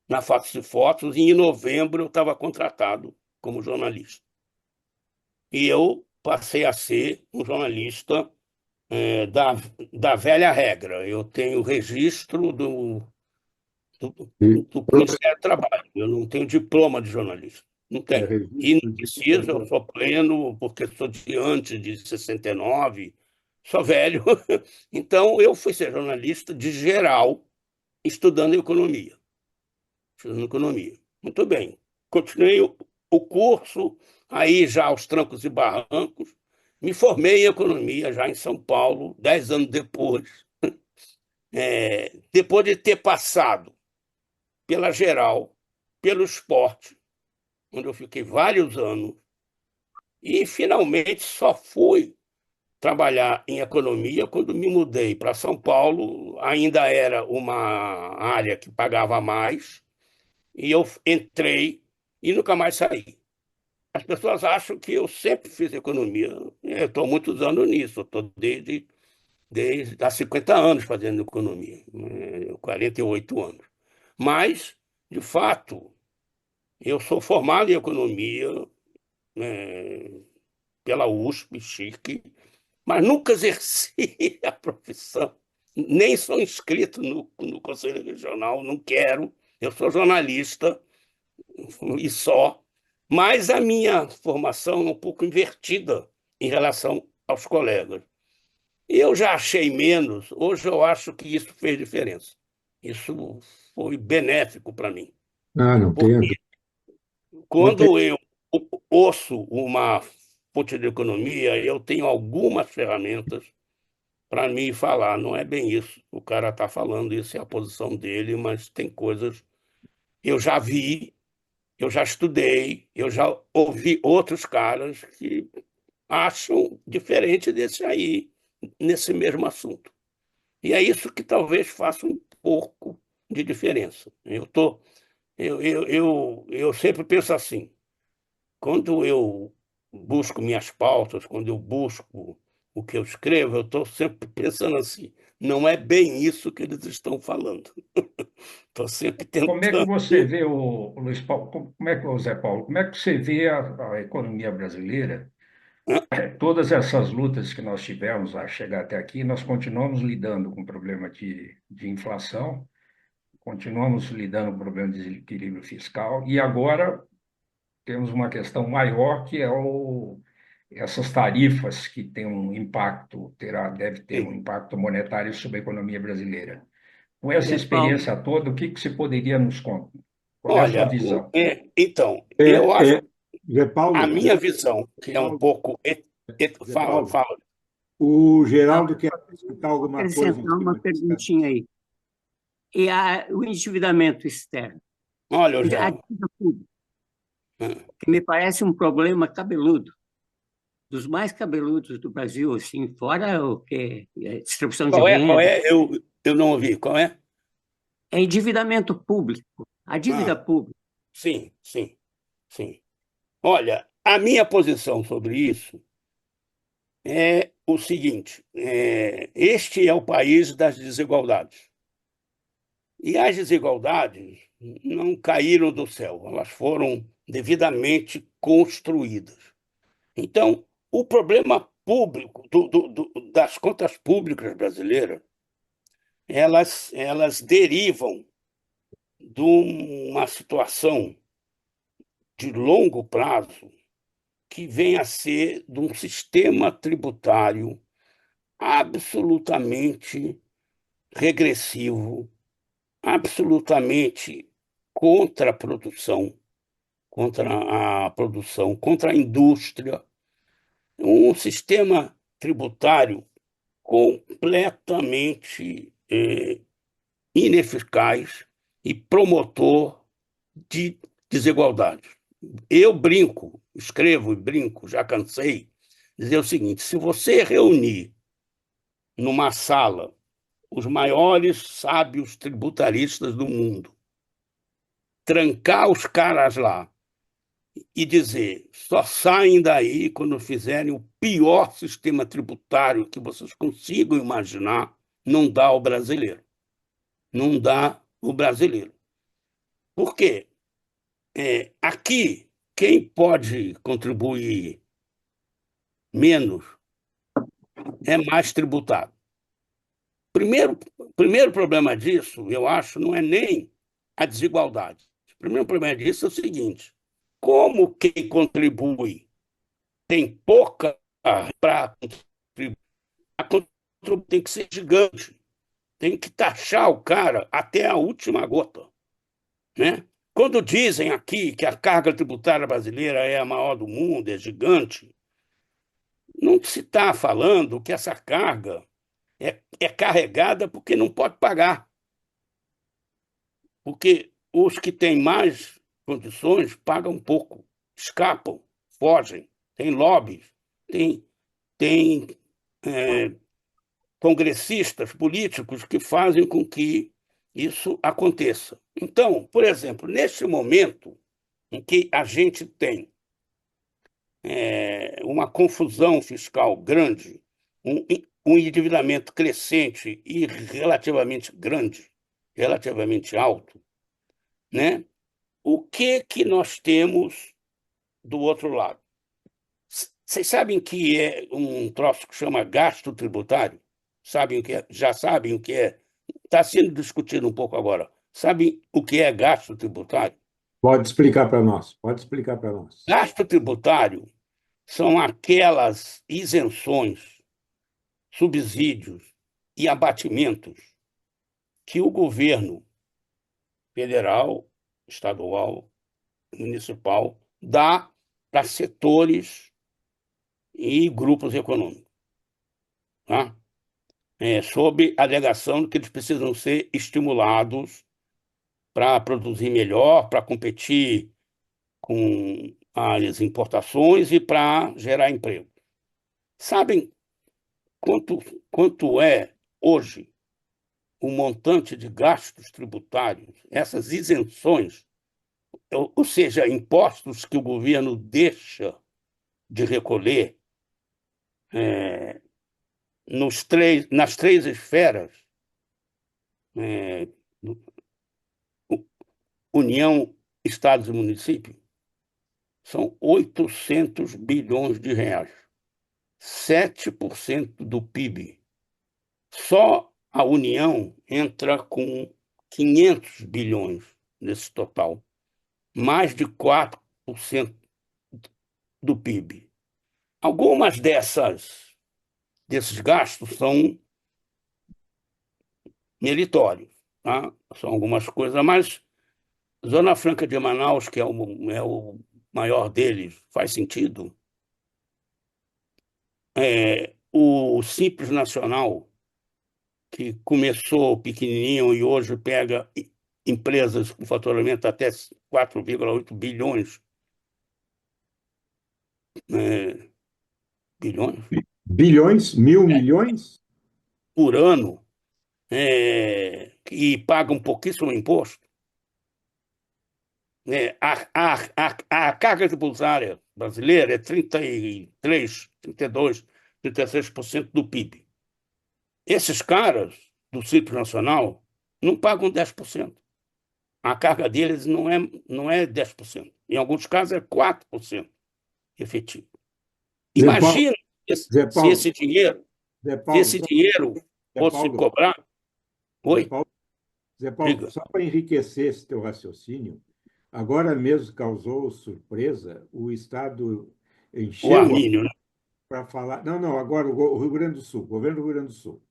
na Fatos e Fotos, e em novembro eu estava contratado como jornalista. E eu passei a ser um jornalista da velha regra. Eu tenho registro E do Ministério do Trabalho. Eu não tenho diploma de jornalista. Não tenho. E não registro de preciso, eu sou pleno, porque sou de antes de 69, sou velho. Então, eu fui ser jornalista de geral, estudando economia. Estudando economia. Muito bem. Continuei o curso, aí já aos trancos e barrancos. Me formei em economia já em São Paulo, 10 anos depois. Depois de ter passado pela geral, pelo esporte, onde eu fiquei vários anos, e finalmente só fui trabalhar em economia quando me mudei para São Paulo. Ainda era uma área que pagava mais, e eu entrei e nunca mais saí. As pessoas acham que eu sempre fiz economia. Eu estou há muitos anos nisso, eu estou desde há 50 anos fazendo economia, 48 anos. Mas, de fato, eu sou formado em economia, né, pela USP, chique, mas nunca exerci a profissão. Nem sou inscrito no Conselho Regional, não quero. Eu sou jornalista e só. Mas a minha formação é um pouco invertida em relação aos colegas. Eu já achei menos, hoje eu acho que isso fez diferença. Isso foi benéfico para mim. não tem, Porque não tem. quando eu ouço uma fonte de economia, eu tenho algumas ferramentas para me falar. Não é bem isso. O cara está falando, isso é a posição dele, mas tem coisas. Eu já vi, eu já estudei, eu já ouvi outros caras que acham diferente desse aí, nesse mesmo assunto. E é isso que talvez faça um pouco de diferença. Eu sempre penso assim. Quando eu busco minhas pautas, quando eu busco o que eu escrevo, eu estou sempre pensando assim: não é bem isso que eles estão falando. Estou sempre Como é que tentando. você vê o Luiz Paulo, como é que o Zé Paulo, como é que você vê a economia brasileira? Todas essas lutas que nós tivemos a chegar até aqui, nós continuamos lidando com o problema de inflação, continuamos lidando com o problema de desequilíbrio fiscal, e agora temos uma questão maior, que é essas tarifas que têm um impacto, deve ter um Sim. impacto monetário sobre a economia brasileira. Com essa Zé Paulo, experiência toda, o que que você poderia nos contar? Qual é a sua Olha, visão? então, eu É, acho é, Zé a Paulo, minha visão, que é um Paulo, pouco. Zé Fala, Paulo, fala. o Paulo, Geraldo quer acrescentar alguma coisa em acrescentar uma cima disso. perguntinha aí. O endividamento externo, Olha, a já. dívida pública, que me parece um problema cabeludo, dos mais cabeludos do Brasil, assim, fora o que é distribuição de Qual é? Qual renda, é? Eu não ouvi. Qual é? é endividamento público. A dívida Ah, pública, sim, sim, sim. Olha, a minha posição sobre isso é o seguinte: este é o país das desigualdades. E as desigualdades não caíram do céu, elas foram devidamente construídas. Então, o problema público das contas públicas brasileiras, elas derivam de uma situação de longo prazo que vem a ser de um sistema tributário absolutamente regressivo, absolutamente contra a produção, contra a indústria, um sistema tributário completamente ineficaz e promotor de desigualdade. Eu brinco, escrevo e brinco, já cansei, dizer o seguinte: se você reunir numa sala os maiores sábios tributaristas do mundo, trancar os caras lá e dizer só saem daí quando fizerem o pior sistema tributário que vocês consigam imaginar, não dá ao brasileiro. Não dá o brasileiro. Por quê? Aqui, quem pode contribuir menos é mais tributado. Primeiro problema disso, eu acho, não é nem a desigualdade. O primeiro problema disso é o seguinte: como quem contribui tem pouca para contribuir, a contribuição tem que ser gigante, tem que taxar o cara até a última gota, né? Quando dizem aqui que a carga tributária brasileira é a maior do mundo, é gigante, não se está falando que essa carga é carregada porque não pode pagar. Porque os que têm mais condições pagam pouco, escapam, fogem, tem lobbies, tem congressistas políticos que fazem com que isso aconteça. Então, por exemplo, neste momento em que a gente tem uma confusão fiscal grande, um endividamento crescente e relativamente grande, relativamente alto, né? O que nós temos do outro lado? Vocês sabem que é um troço que chama gasto tributário? Sabem o que é? Já sabem o que é? Está sendo discutido um pouco agora. Sabem o que é gasto tributário? Pode explicar para nós, pode explicar para nós. Gasto tributário são aquelas isenções, subsídios e abatimentos que o governo federal, estadual, municipal dá para setores e grupos econômicos, tá? Sob a alegação de que eles precisam ser estimulados para produzir melhor, para competir com as importações e para gerar emprego. Sabem quanto, quanto é hoje o montante de gastos tributários, essas isenções, ou seja, impostos que o governo deixa de recolher nas três esferas, é, União, Estados e municípios, são 800 bilhões de reais, 7% do PIB. Só a União entra com 500 bilhões nesse total, mais de 4% do PIB. Algumas desses gastos são meritórios, tá? São algumas coisas, mas Zona Franca de Manaus, que é o maior deles, faz sentido. O Simples Nacional, que começou pequenininho e hoje pega empresas com faturamento até 4,8 bilhões, é, bilhões Bilhões? 1.000 milhões? por ano, e pagam pouquíssimo imposto. A carga tributária brasileira é 33, 32, 36% do PIB. Esses caras do Simples Nacional não pagam 10%. A carga deles não é 10%. Em alguns casos é 4% efetivo. Zé Paulo, Imagina Zé se Paulo, esse dinheiro, Zé se Paulo, esse dinheiro Zé fosse Paulo, cobrar. Zé Oi, Paulo, Zé Paulo, diga. só para enriquecer esse teu raciocínio, agora mesmo causou surpresa, o Estado O encheu Armínio, né? para falar. Não, não, agora o Rio Grande do Sul, o governo do Rio Grande do Sul,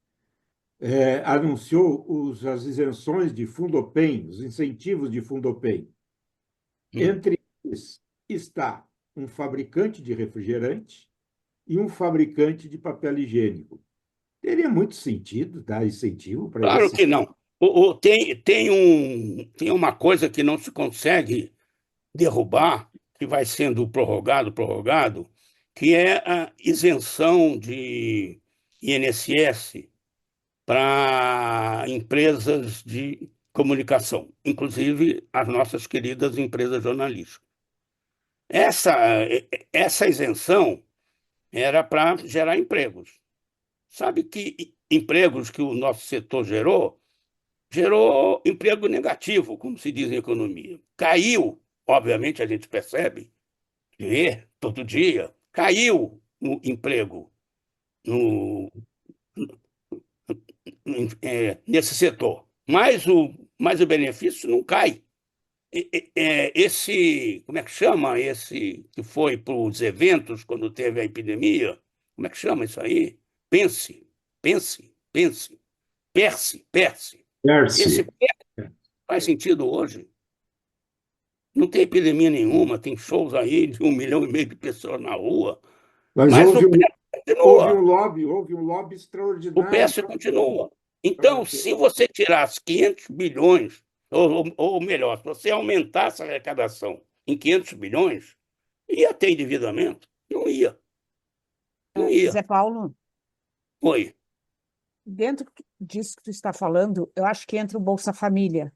anunciou as isenções de Fundopem, os incentivos de Fundopem. Hum. Entre eles está um fabricante de refrigerante e um fabricante de papel higiênico. Teria muito sentido dar incentivo para Claro esse. que não. Tem uma coisa que não se consegue derrubar, que vai sendo prorrogado, que é a isenção de INSS para empresas de comunicação, inclusive as nossas queridas empresas jornalísticas. Essa, essa isenção era para gerar empregos. Sabe que empregos que o nosso setor gerou emprego negativo, como se diz em economia. Caiu, obviamente a gente percebe, vê todo dia, caiu o emprego no, nesse setor. Mas o benefício não cai. Como é que chama esse que foi para os eventos quando teve a epidemia? Como é que chama isso aí? Pense, pense, pense, perce. Esse Perse. faz sentido hoje? Não tem epidemia nenhuma, tem shows aí de 1,5 milhão de pessoas na rua, Mas mas o PES continua. houve um lobby O extraordinário PS continua. para Então, manter. se você tirasse 500 bilhões, ou melhor, se você aumentasse a arrecadação em 500 bilhões, ia ter endividamento? Não ia, não ia. Zé Paulo, Oi, o dentro disso que tu está falando, eu acho que entra o Bolsa Família.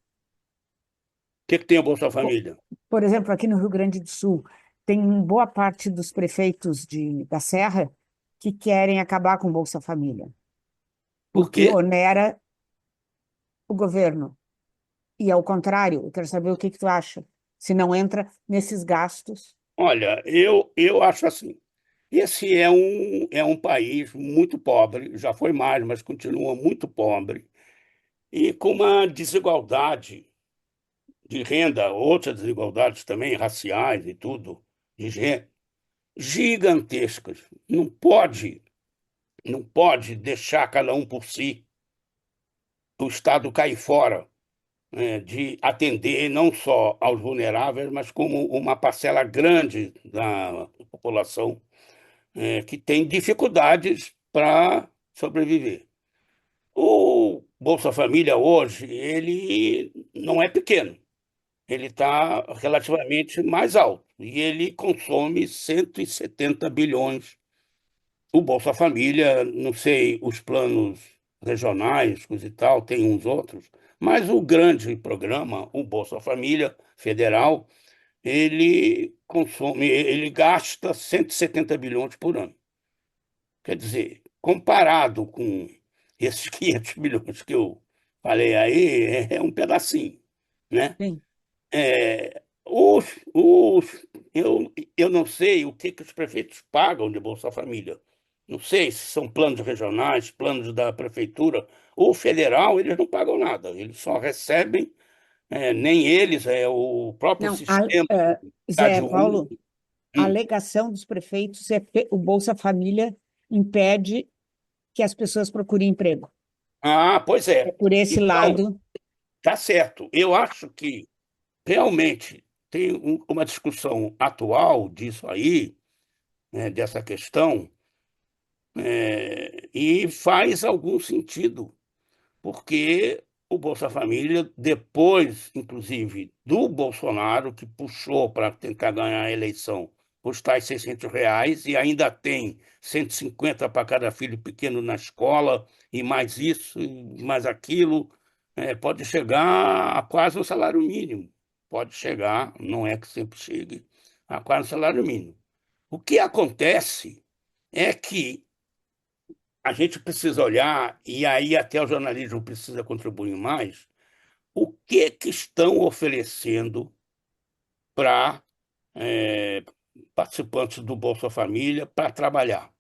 que tem a Bolsa Po- Família? Por exemplo, aqui no Rio Grande do Sul, tem boa parte dos prefeitos da Serra que querem acabar com o Bolsa Família, Por porque quê? onera o governo. E ao contrário, eu quero saber o que que tu acha, se não entra nesses gastos. Olha, eu acho assim, esse é um país muito pobre, já foi mais, mas continua muito pobre, e com uma desigualdade de renda, outras desigualdades também, raciais e tudo, de gênero, gigantescas. Não pode deixar cada um por si, o Estado cair fora, de atender não só aos vulneráveis, mas como uma parcela grande da população, que tem dificuldades para sobreviver. O Bolsa Família hoje, ele não é pequeno. Ele está relativamente mais alto e ele consome 170 bilhões. O Bolsa Família, não sei, os planos regionais, coisa e tal, tem uns outros, mas o grande programa, o Bolsa Família federal, ele gasta 170 bilhões por ano. Quer dizer, comparado com esses 500 bilhões que eu falei aí, é um pedacinho, né? Sim. É, os, os, eu não sei o que os prefeitos pagam de Bolsa Família, Não sei se são planos regionais, planos da prefeitura ou federal, eles não pagam nada, eles só recebem, nem eles, é o próprio Não, sistema Zé Cidade Paulo, Única. a Hum. alegação dos prefeitos é que o Bolsa Família impede que as pessoas procurem emprego. Ah, pois É é. por esse Então, lado. tá certo. Eu acho que realmente tem uma discussão atual disso aí, né, dessa questão, e faz algum sentido, porque o Bolsa Família, depois, inclusive, do Bolsonaro, que puxou para tentar ganhar a eleição os tais R$ 600, e ainda tem 150 para cada filho pequeno na escola, e mais isso, e mais aquilo, pode chegar a quase o salário mínimo. Pode chegar, não é que sempre chegue, a quase o salário mínimo. O que acontece é que a gente precisa olhar, e aí até o jornalismo precisa contribuir mais, o que estão oferecendo para participantes do Bolsa Família para trabalhar.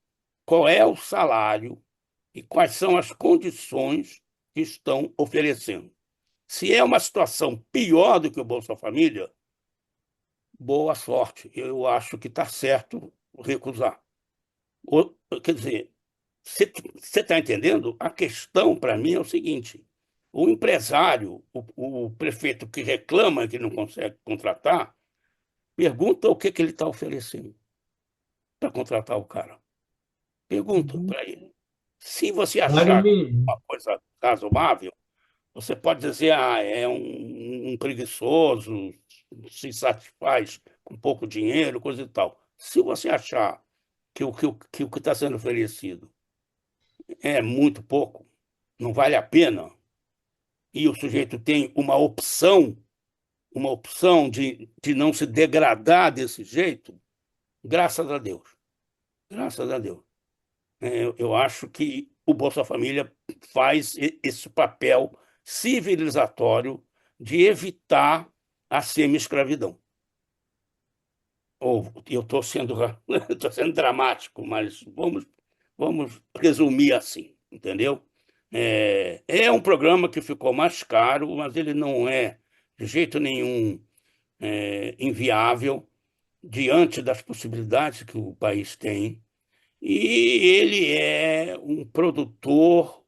Qual é o salário e quais são as condições que estão oferecendo. Se é uma situação pior do que o Bolsa Família, boa sorte. Eu acho que está certo recusar. Quer dizer, você está entendendo? A questão para mim é o seguinte: o empresário, o prefeito que reclama que não consegue contratar, pergunta o que ele está oferecendo para contratar o cara. Pergunta Uhum. para ele. Se você Salário achar mínimo. uma coisa razoável, você pode dizer, é um preguiçoso, se satisfaz com pouco dinheiro, coisa e tal. Se você achar que o que está sendo oferecido é muito pouco, não vale a pena, e o sujeito tem uma opção de não se degradar desse jeito, graças a Deus, graças a Deus. Eu acho que o Bolsa Família faz esse papel civilizatório de evitar a semi-escravidão. Ou eu estou sendo, tô sendo dramático, mas vamos resumir assim, entendeu? É um programa que ficou mais caro, mas ele não é de jeito nenhum inviável diante das possibilidades que o país tem. E ele é um produtor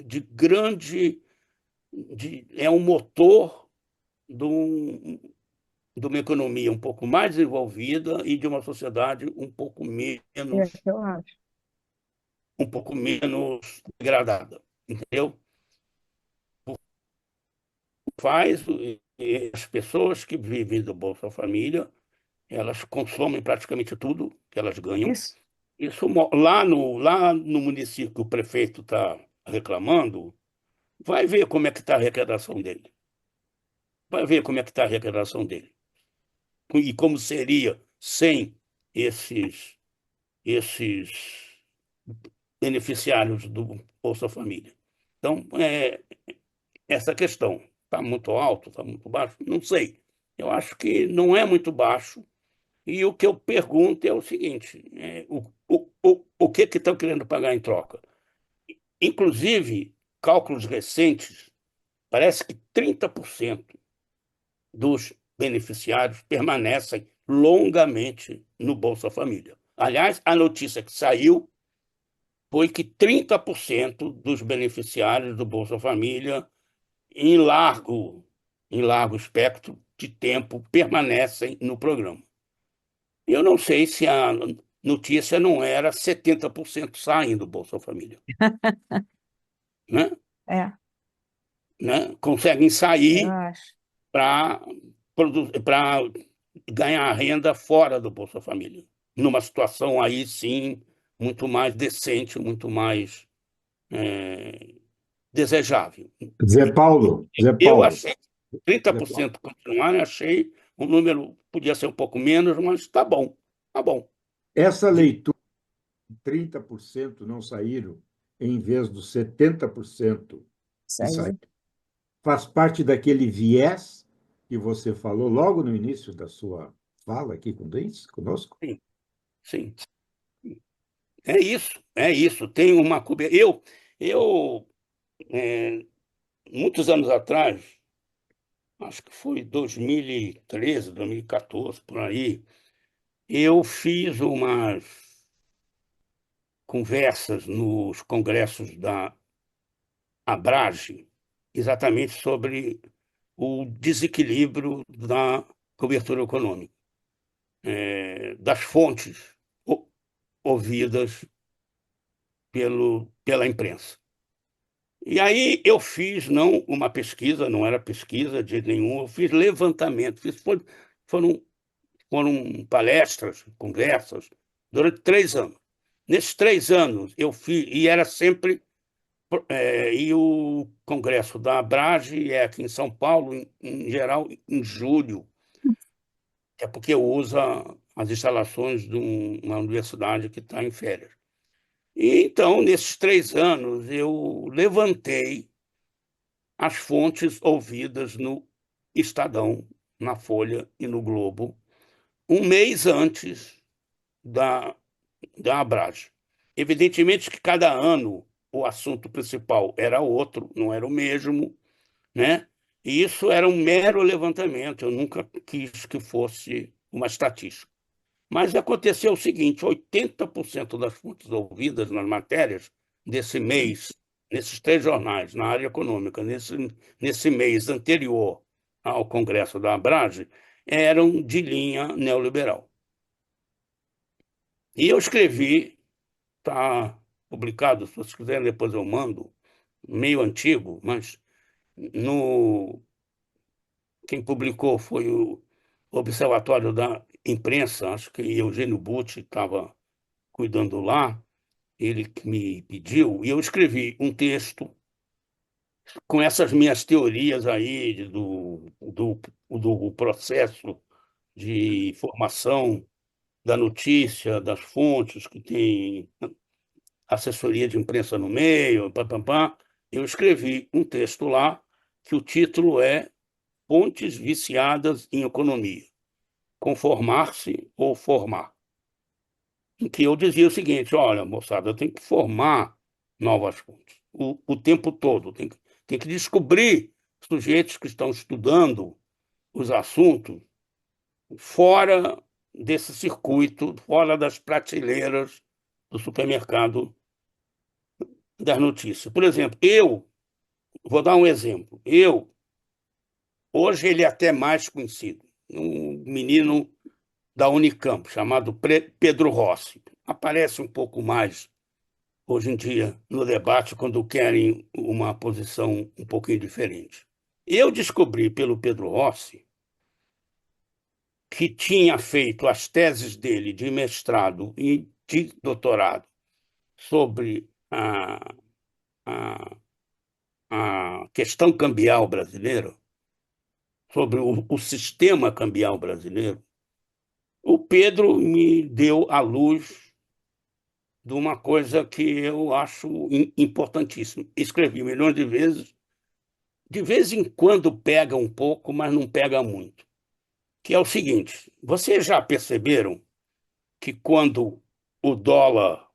de grande. É um motor de, de uma economia um pouco mais desenvolvida e de uma sociedade É o que eu acho. um pouco menos degradada, entendeu? Faz as pessoas que vivem do Bolsa Família, elas consomem praticamente tudo que elas ganham. Isso. Isso lá no município que o prefeito está reclamando, vai ver como é que está a arrecadação dele. Vai ver como é que está a arrecadação dele. E como seria sem esses beneficiários do Bolsa Família. Então, essa questão está muito alto, está muito baixo? Não sei. Eu acho que não é muito baixo. E o que eu pergunto é o seguinte: o que estão querendo pagar em troca? Inclusive, cálculos recentes, parece que 30% dos beneficiários permanecem longamente no Bolsa Família. Aliás, a notícia que saiu foi que 30% dos beneficiários do Bolsa Família, em largo espectro de tempo, permanecem no programa. Eu não sei se a notícia não era 70% saem do Bolsa Família, né? É, Né? Conseguem eu sair acho. para ganhar renda fora do Bolsa Família, numa situação aí sim muito mais decente, muito mais desejável. Zé Eu Paulo, achei 30% continuarem, achei um número, podia ser um pouco menos, mas está bom, tá bom. essa leitura, 30% não saíram, em vez dos 70% Isso que saíram, aí. faz parte daquele viés que você falou logo no início da sua fala aqui conosco? Sim, sim. é isso. Tem uma cobertura. Eu muitos anos atrás, acho que foi 2013, 2014, por aí, eu fiz umas conversas nos congressos da Abrage, exatamente sobre o desequilíbrio da cobertura econômica, das fontes ouvidas pela imprensa. E aí eu fiz, não uma pesquisa, não era pesquisa de nenhum, eu fiz levantamento, foram, foram palestras, conversas, durante 3 anos. Nesses 3 anos eu fiz, e era sempre, e o congresso da Abrage é aqui em São Paulo, em geral, em julho, é porque usa as instalações de uma universidade que está em férias. E então, nesses 3 anos, eu levantei as fontes ouvidas no Estadão, na Folha e no Globo, um mês antes da, da Abrage. Evidentemente que cada ano o assunto principal era outro, não era o mesmo, né? E isso era um mero levantamento, eu nunca quis que fosse uma estatística. Mas aconteceu o seguinte: 80% das fontes ouvidas nas matérias desse mês, nesses 3 jornais, na área econômica, nesse mês anterior ao Congresso da Abrage, eram de linha neoliberal. E eu escrevi, está publicado, se vocês quiserem depois eu mando, meio antigo, mas no, quem publicou foi o Observatório da Imprensa, acho que Eugênio Butti estava cuidando lá, ele que me pediu, e eu escrevi um texto com essas minhas teorias aí do processo de formação da notícia, das fontes, que tem assessoria de imprensa no meio, pá, pá, pá. Eu escrevi um texto lá que o título é Fontes Viciadas em Economia, Conformar-se ou Formar. Em que eu dizia o seguinte: olha, moçada, eu tenho que formar novas fontes o tempo todo, tem que descobrir sujeitos que estão estudando os assuntos fora desse circuito, fora das prateleiras do supermercado das notícias. Por exemplo, eu vou dar um exemplo. Hoje ele é até mais conhecido, um menino da Unicamp chamado Pedro Rossi. Aparece um pouco mais hoje em dia no debate quando querem uma posição um pouquinho diferente. Eu descobri pelo Pedro Rossi, que tinha feito as teses dele de mestrado e de doutorado sobre a, a questão cambial brasileira, sobre o sistema cambial brasileiro. O Pedro me deu a luz de uma coisa que eu acho importantíssima. Escrevi milhões de vez em quando pega um pouco, mas não pega muito. Que é o seguinte: vocês já perceberam que quando o dólar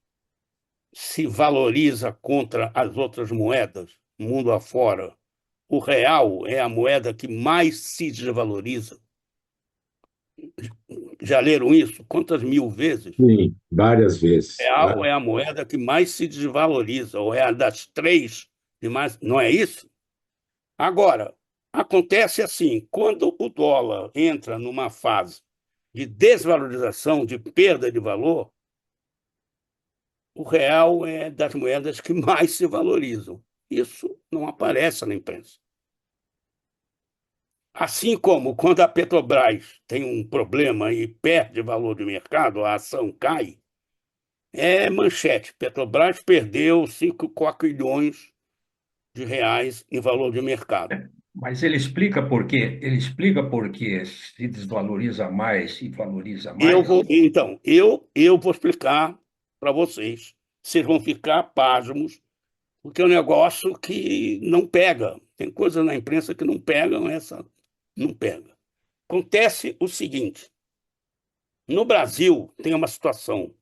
se valoriza contra as outras moedas, mundo afora, o real é a moeda que mais se desvaloriza? Já leram isso? Quantas mil vezes? Sim, várias O vezes. real é a moeda que mais se desvaloriza, ou é a das três de mais, não é isso? Agora, acontece assim: quando o dólar entra numa fase de desvalorização, de perda de valor, o real é das moedas que mais se valorizam. Isso não aparece na imprensa. Assim como quando a Petrobras tem um problema e perde valor de mercado, a ação cai, é manchete: Petrobras perdeu 5 quatrilhões de reais em valor de mercado. Mas ele explica por quê? Ele explica por que se desvaloriza mais e valoriza mais? Eu vou explicar para vocês. Vocês vão ficar pasmos, porque é um negócio que não pega. Tem coisas na imprensa que não pegam, essa não pega. Acontece o seguinte: no Brasil tem uma situação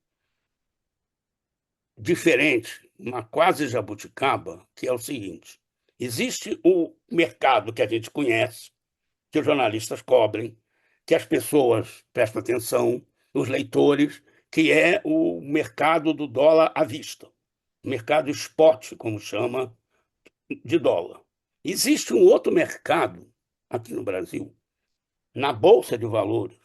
diferente, uma quase jabuticaba, que é o seguinte: existe o mercado que a gente conhece, que os jornalistas cobrem, que as pessoas prestam atenção, os leitores, que é o mercado do dólar à vista, mercado spot, como chama, de dólar. Existe um outro mercado aqui no Brasil, na Bolsa de Valores,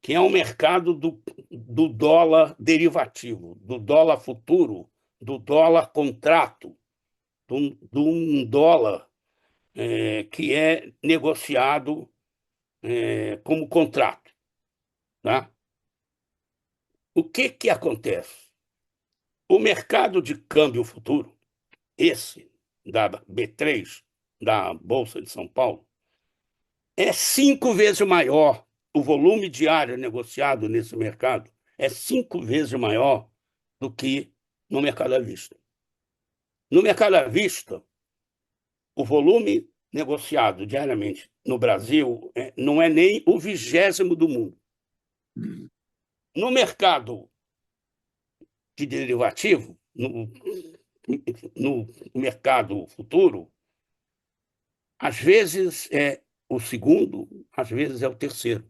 que é um mercado do dólar derivativo, do dólar futuro, do dólar contrato, de um dólar que é negociado como contrato. Tá? O que acontece? O mercado de câmbio futuro, esse da B3, da Bolsa de São Paulo, é 5 vezes maior. O volume diário negociado nesse mercado é 5 vezes maior do que no mercado à vista. No mercado à vista, o volume negociado diariamente no Brasil não é nem o 20º do mundo. No mercado de derivativo, no mercado futuro, às vezes é o segundo, às vezes é o terceiro.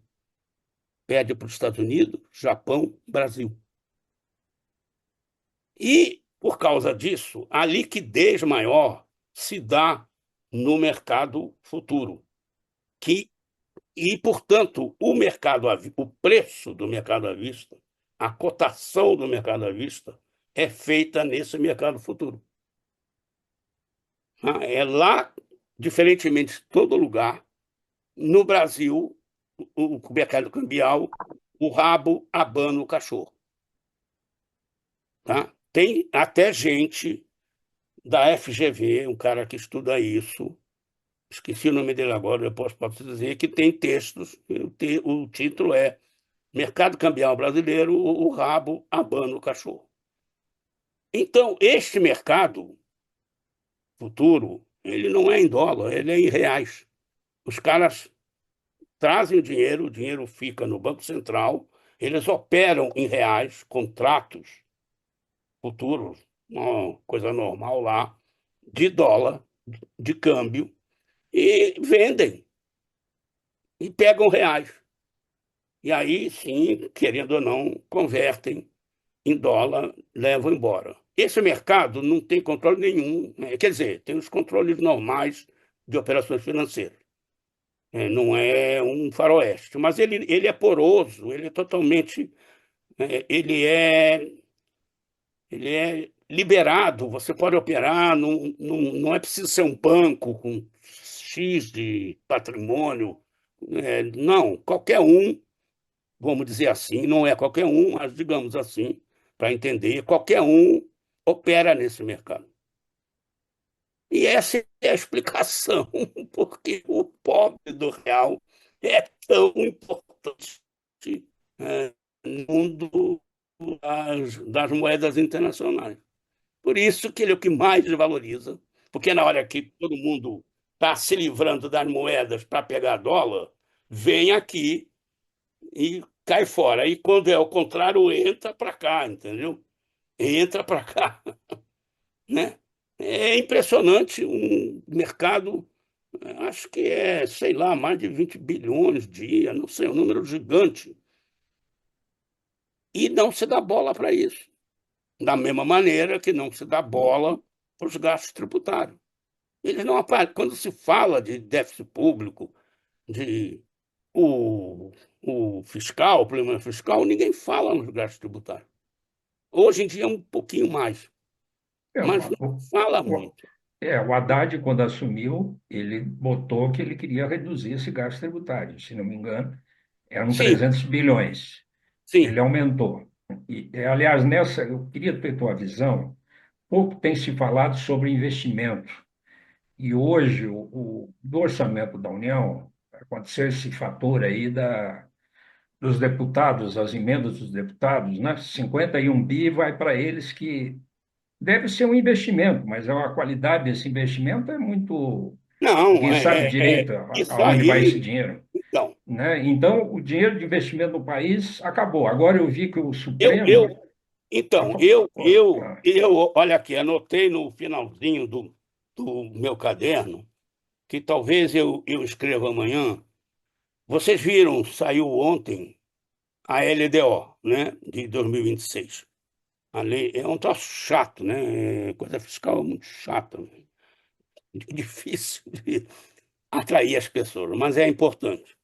Pede para os Estados Unidos, Japão, Brasil. E, por causa disso, a liquidez maior se dá no mercado futuro. Portanto, o preço do mercado à vista, a cotação do mercado à vista, é feita nesse mercado futuro. É lá, diferentemente de todo lugar, no Brasil, o mercado cambial, o rabo abana o cachorro. Tá? Tem até gente da FGV, um cara que estuda isso, esqueci o nome dele agora, depois posso dizer, que tem textos, o título é Mercado Cambial Brasileiro, o rabo abana o cachorro. Então, este mercado futuro, ele não é em dólar, ele é em reais. Os caras trazem o dinheiro fica no Banco Central, eles operam em reais, contratos futuros, uma coisa normal lá, de dólar, de câmbio, e vendem, e pegam reais. E aí, sim, querendo ou não, convertem em dólar, levam embora. Esse mercado não tem controle nenhum, né? Quer dizer, tem os controles normais de operações financeiras. Não é um faroeste, mas ele é poroso, ele é totalmente. Ele é liberado, você pode operar, não é preciso ser um banco com X de patrimônio. Não, qualquer um, vamos dizer assim, não é qualquer um, mas digamos assim, para entender, qualquer um opera nesse mercado. E essa é a explicação porque o pobre do real é tão importante no mundo das moedas internacionais. Por isso que ele é o que mais desvaloriza, porque na hora que todo mundo está se livrando das moedas para pegar dólar, vem aqui e cai fora. E quando é o contrário, entra para cá, entendeu? Entra para cá, né? É impressionante um mercado, acho que sei lá, mais de 20 bilhões dia, não sei, um número gigante. E não se dá bola para isso. Da mesma maneira que não se dá bola para os gastos tributários. Eles não aparecem. Quando se fala de déficit público, de o fiscal, o problema fiscal, ninguém fala nos gastos tributários. Hoje em dia é um pouquinho mais, É, mas não fala o, muito. o Haddad, quando assumiu, ele botou que ele queria reduzir esse gasto tributário. Se não me engano, eram Sim, 300 bilhões. Ele sim. aumentou. Aliás, eu queria ter tua visão. Pouco tem se falado sobre investimento. E hoje, do orçamento da União, aconteceu esse fator aí dos deputados, as emendas dos deputados, né? 51 bi vai para eles, que deve ser um investimento, mas a qualidade desse investimento é muito. Não, Ninguém sabe direito isso aonde vai esse aí. dinheiro, Então, né? Então, o dinheiro de investimento no país acabou. Agora eu vi que o eu, eu, Supremo Então, olha aqui, anotei no finalzinho do meu caderno que talvez eu escreva amanhã. Vocês viram, saiu ontem a LDO, né, de 2026. A lei é um troço chato, né? Coisa fiscal muito chata, difícil de atrair as pessoas, mas é importante.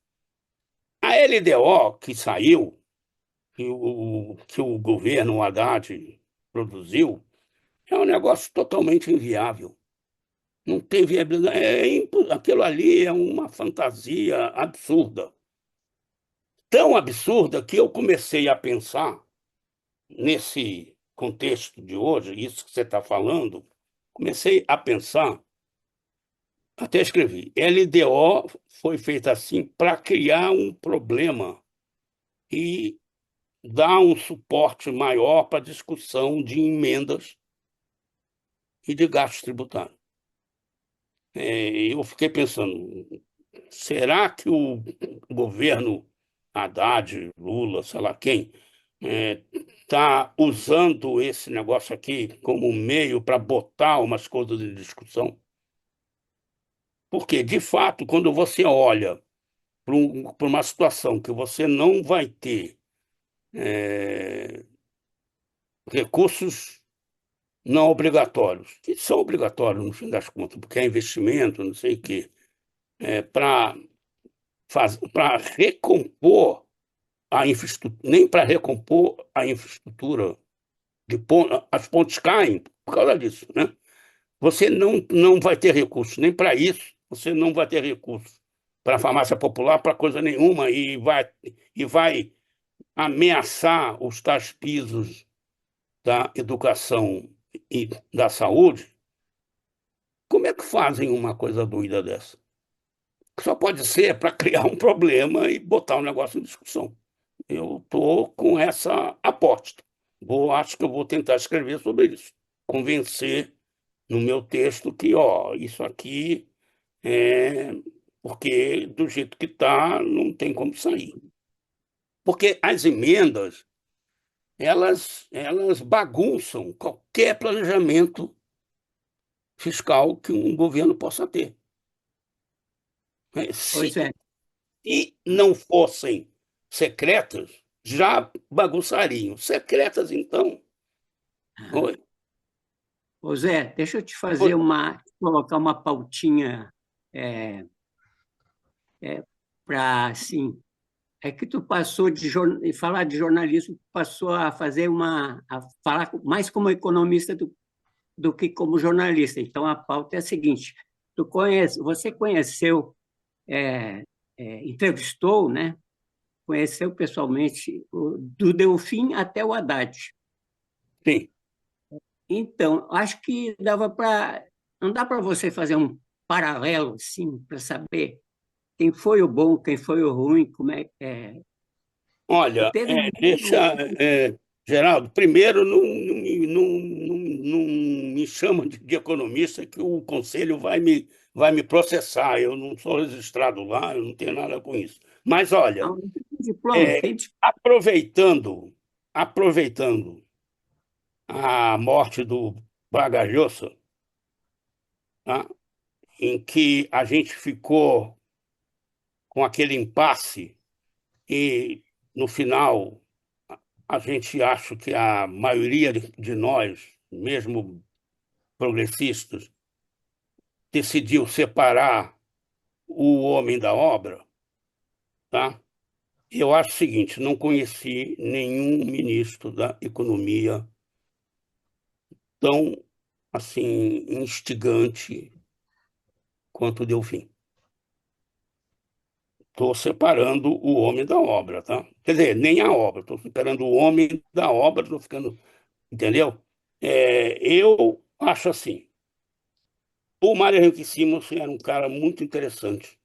A LDO que saiu, que o governo Haddad produziu, é um negócio totalmente inviável. Não tem viabilidade. Aquilo ali é uma fantasia absurda. Tão absurda que eu comecei a pensar, nesse contexto de hoje, isso que você está falando, comecei a pensar, até escrevi, LDO foi feita assim para criar um problema e dar um suporte maior para a discussão de emendas e de gastos tributários. Eu fiquei pensando, será que o governo Haddad, Lula, sei lá quem, está usando esse negócio aqui como meio para botar umas coisas em discussão? Porque, de fato, quando você olha para uma situação que você não vai ter recursos não obrigatórios, que são obrigatórios no fim das contas, porque é investimento, não sei o quê, para recompor a infraestrutura, nem para recompor a infraestrutura as pontes caem por causa disso, né? Você não vai ter recursos nem para isso, você não vai ter recursos para a farmácia popular, para coisa nenhuma, e vai ameaçar os tais pisos da educação e da saúde. Como é que fazem uma coisa doida dessa? Só pode ser para criar um problema e botar o negócio em discussão. Eu estou com essa aposta. Acho que eu vou tentar escrever sobre isso. Convencer no meu texto que, ó, isso aqui é porque do jeito que está, não tem como sair. Porque as emendas, elas bagunçam qualquer planejamento fiscal que um governo possa ter. Pois Se é. não fossem secretas, já bagunçariam. Secretas, então. Oi? Ô Zé, deixa eu te Oi. colocar uma pautinha para, assim, é que tu passou de falar de jornalismo, passou a falar mais como economista do que como jornalista. Então, a pauta é a seguinte, você conheceu, entrevistou, né? Conheceu pessoalmente do Delfim até o Haddad. Sim. Então, acho que não dá para você fazer um paralelo, assim, para saber quem foi o bom, quem foi o ruim, como é que é. Olha, Teve Geraldo, primeiro, não me chama de economista, que o conselho vai me processar. Eu não sou registrado lá, eu não tenho nada com isso. Mas, olha, um diploma, tem diploma. aproveitando a morte do Vargas Llosa, tá? Em que a gente ficou com aquele impasse e, no final, a gente acha que a maioria de nós, mesmo progressistas, decidiu separar o homem da obra, tá? Eu acho o seguinte, não conheci nenhum ministro da economia tão, assim, instigante quanto o Delfim. Estou separando o homem da obra, tá? Quer dizer, nem a obra, estou separando o homem da obra, estou ficando, entendeu? Eu acho assim, o Mário Henrique Simons era um cara muito interessante,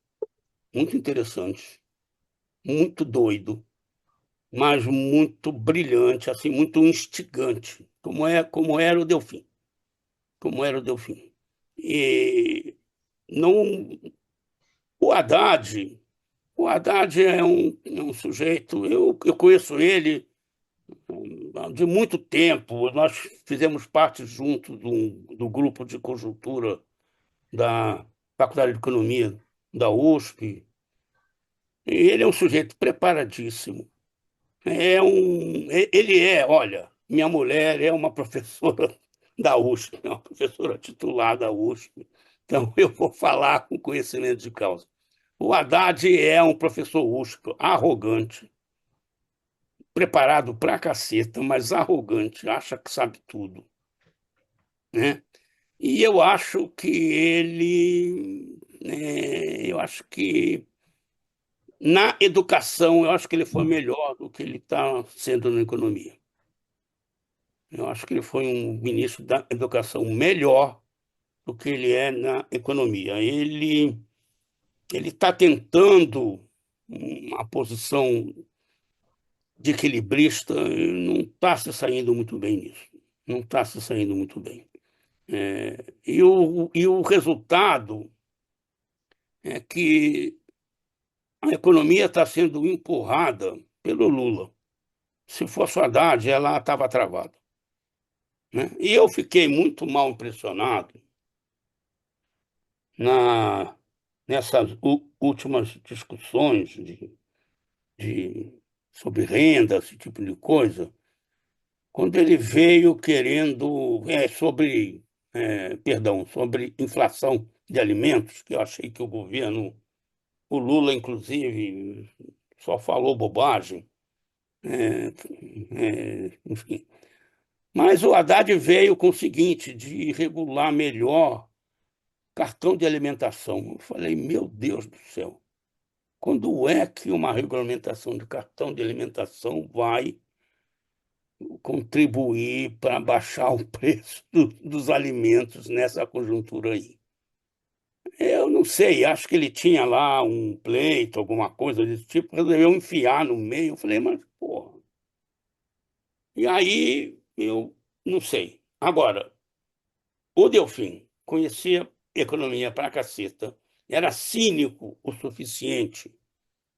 muito doido, mas muito brilhante, assim, muito instigante, como era o Delfim, como era o Delfim. E não, o Haddad, o Haddad é um sujeito, eu conheço ele de muito tempo. Nós fizemos parte junto do grupo de conjuntura da Faculdade de Economia da USP. E ele é um sujeito preparadíssimo. Ele é, olha, minha mulher é uma professora da USP, é uma professora titular da USP. Então eu vou falar com conhecimento de causa. O Haddad é um professor USP, arrogante, preparado pra caceta, mas arrogante, acha que sabe tudo, né? E eu acho que eu acho que na educação, eu acho que ele foi melhor do que ele está sendo na economia. Eu acho que ele foi um ministro da educação melhor do que ele é na economia. Ele está tentando uma posição de equilibrista, e não está se saindo muito bem nisso. Não está se saindo muito bem. E o resultado é que a economia está sendo empurrada pelo Lula. Se fosse o Haddad, ela estava travada, né? E eu fiquei muito mal impressionado na, nessas últimas discussões de- sobre renda, esse tipo de coisa, quando ele veio querendo, sobre inflação de alimentos, que eu achei que o governo, o Lula, inclusive, só falou bobagem, enfim. Mas o Haddad veio com o seguinte, de regular melhor cartão de alimentação. Eu falei, meu Deus do céu, quando é que uma regulamentação de cartão de alimentação vai contribuir para baixar o preço dos alimentos nessa conjuntura aí? Eu não sei, acho que ele tinha lá um pleito, alguma coisa desse tipo, resolveu enfiar no meio. Eu falei, mas porra. E aí eu não sei. Agora, o Delfim conhecia economia pra caceta, era cínico o suficiente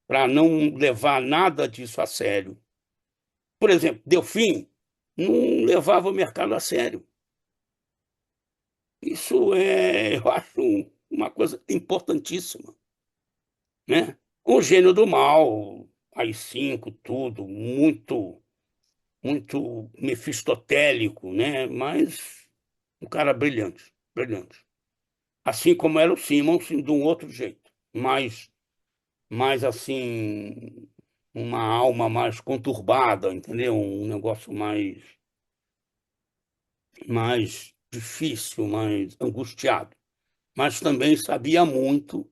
para não levar nada disso a sério. Por exemplo, Delfim não levava o mercado a sério. Isso eu acho uma coisa importantíssima, né? O gênio do mal, AI-5, tudo, muito, muito mefistotélico, né? Mas um cara brilhante, brilhante. Assim como era o Simmons, de um outro jeito, mais assim, uma alma mais conturbada, entendeu? Um negócio mais difícil, mais angustiado. Mas também sabia muito,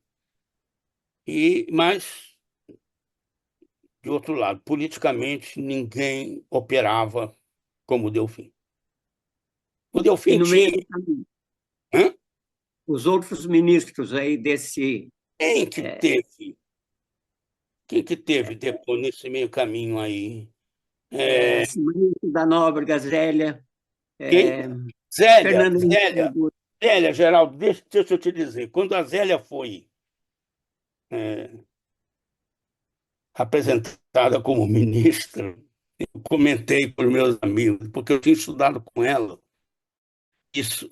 mas, de outro lado, politicamente ninguém operava como o Delfim. O E Delfim no meio tinha. do caminho, Hã? os outros ministros aí desse, Quem que é, teve? Quem que teve depois nesse meio caminho aí? Simões da Nóbrega, Zélia, Quem? é, Zélia, Fernando Henrique Zélia, Cardoso. Zélia, Geraldo, deixa eu te dizer, quando a Zélia foi apresentada como ministra, eu comentei para os meus amigos, porque eu tinha estudado com ela, isso,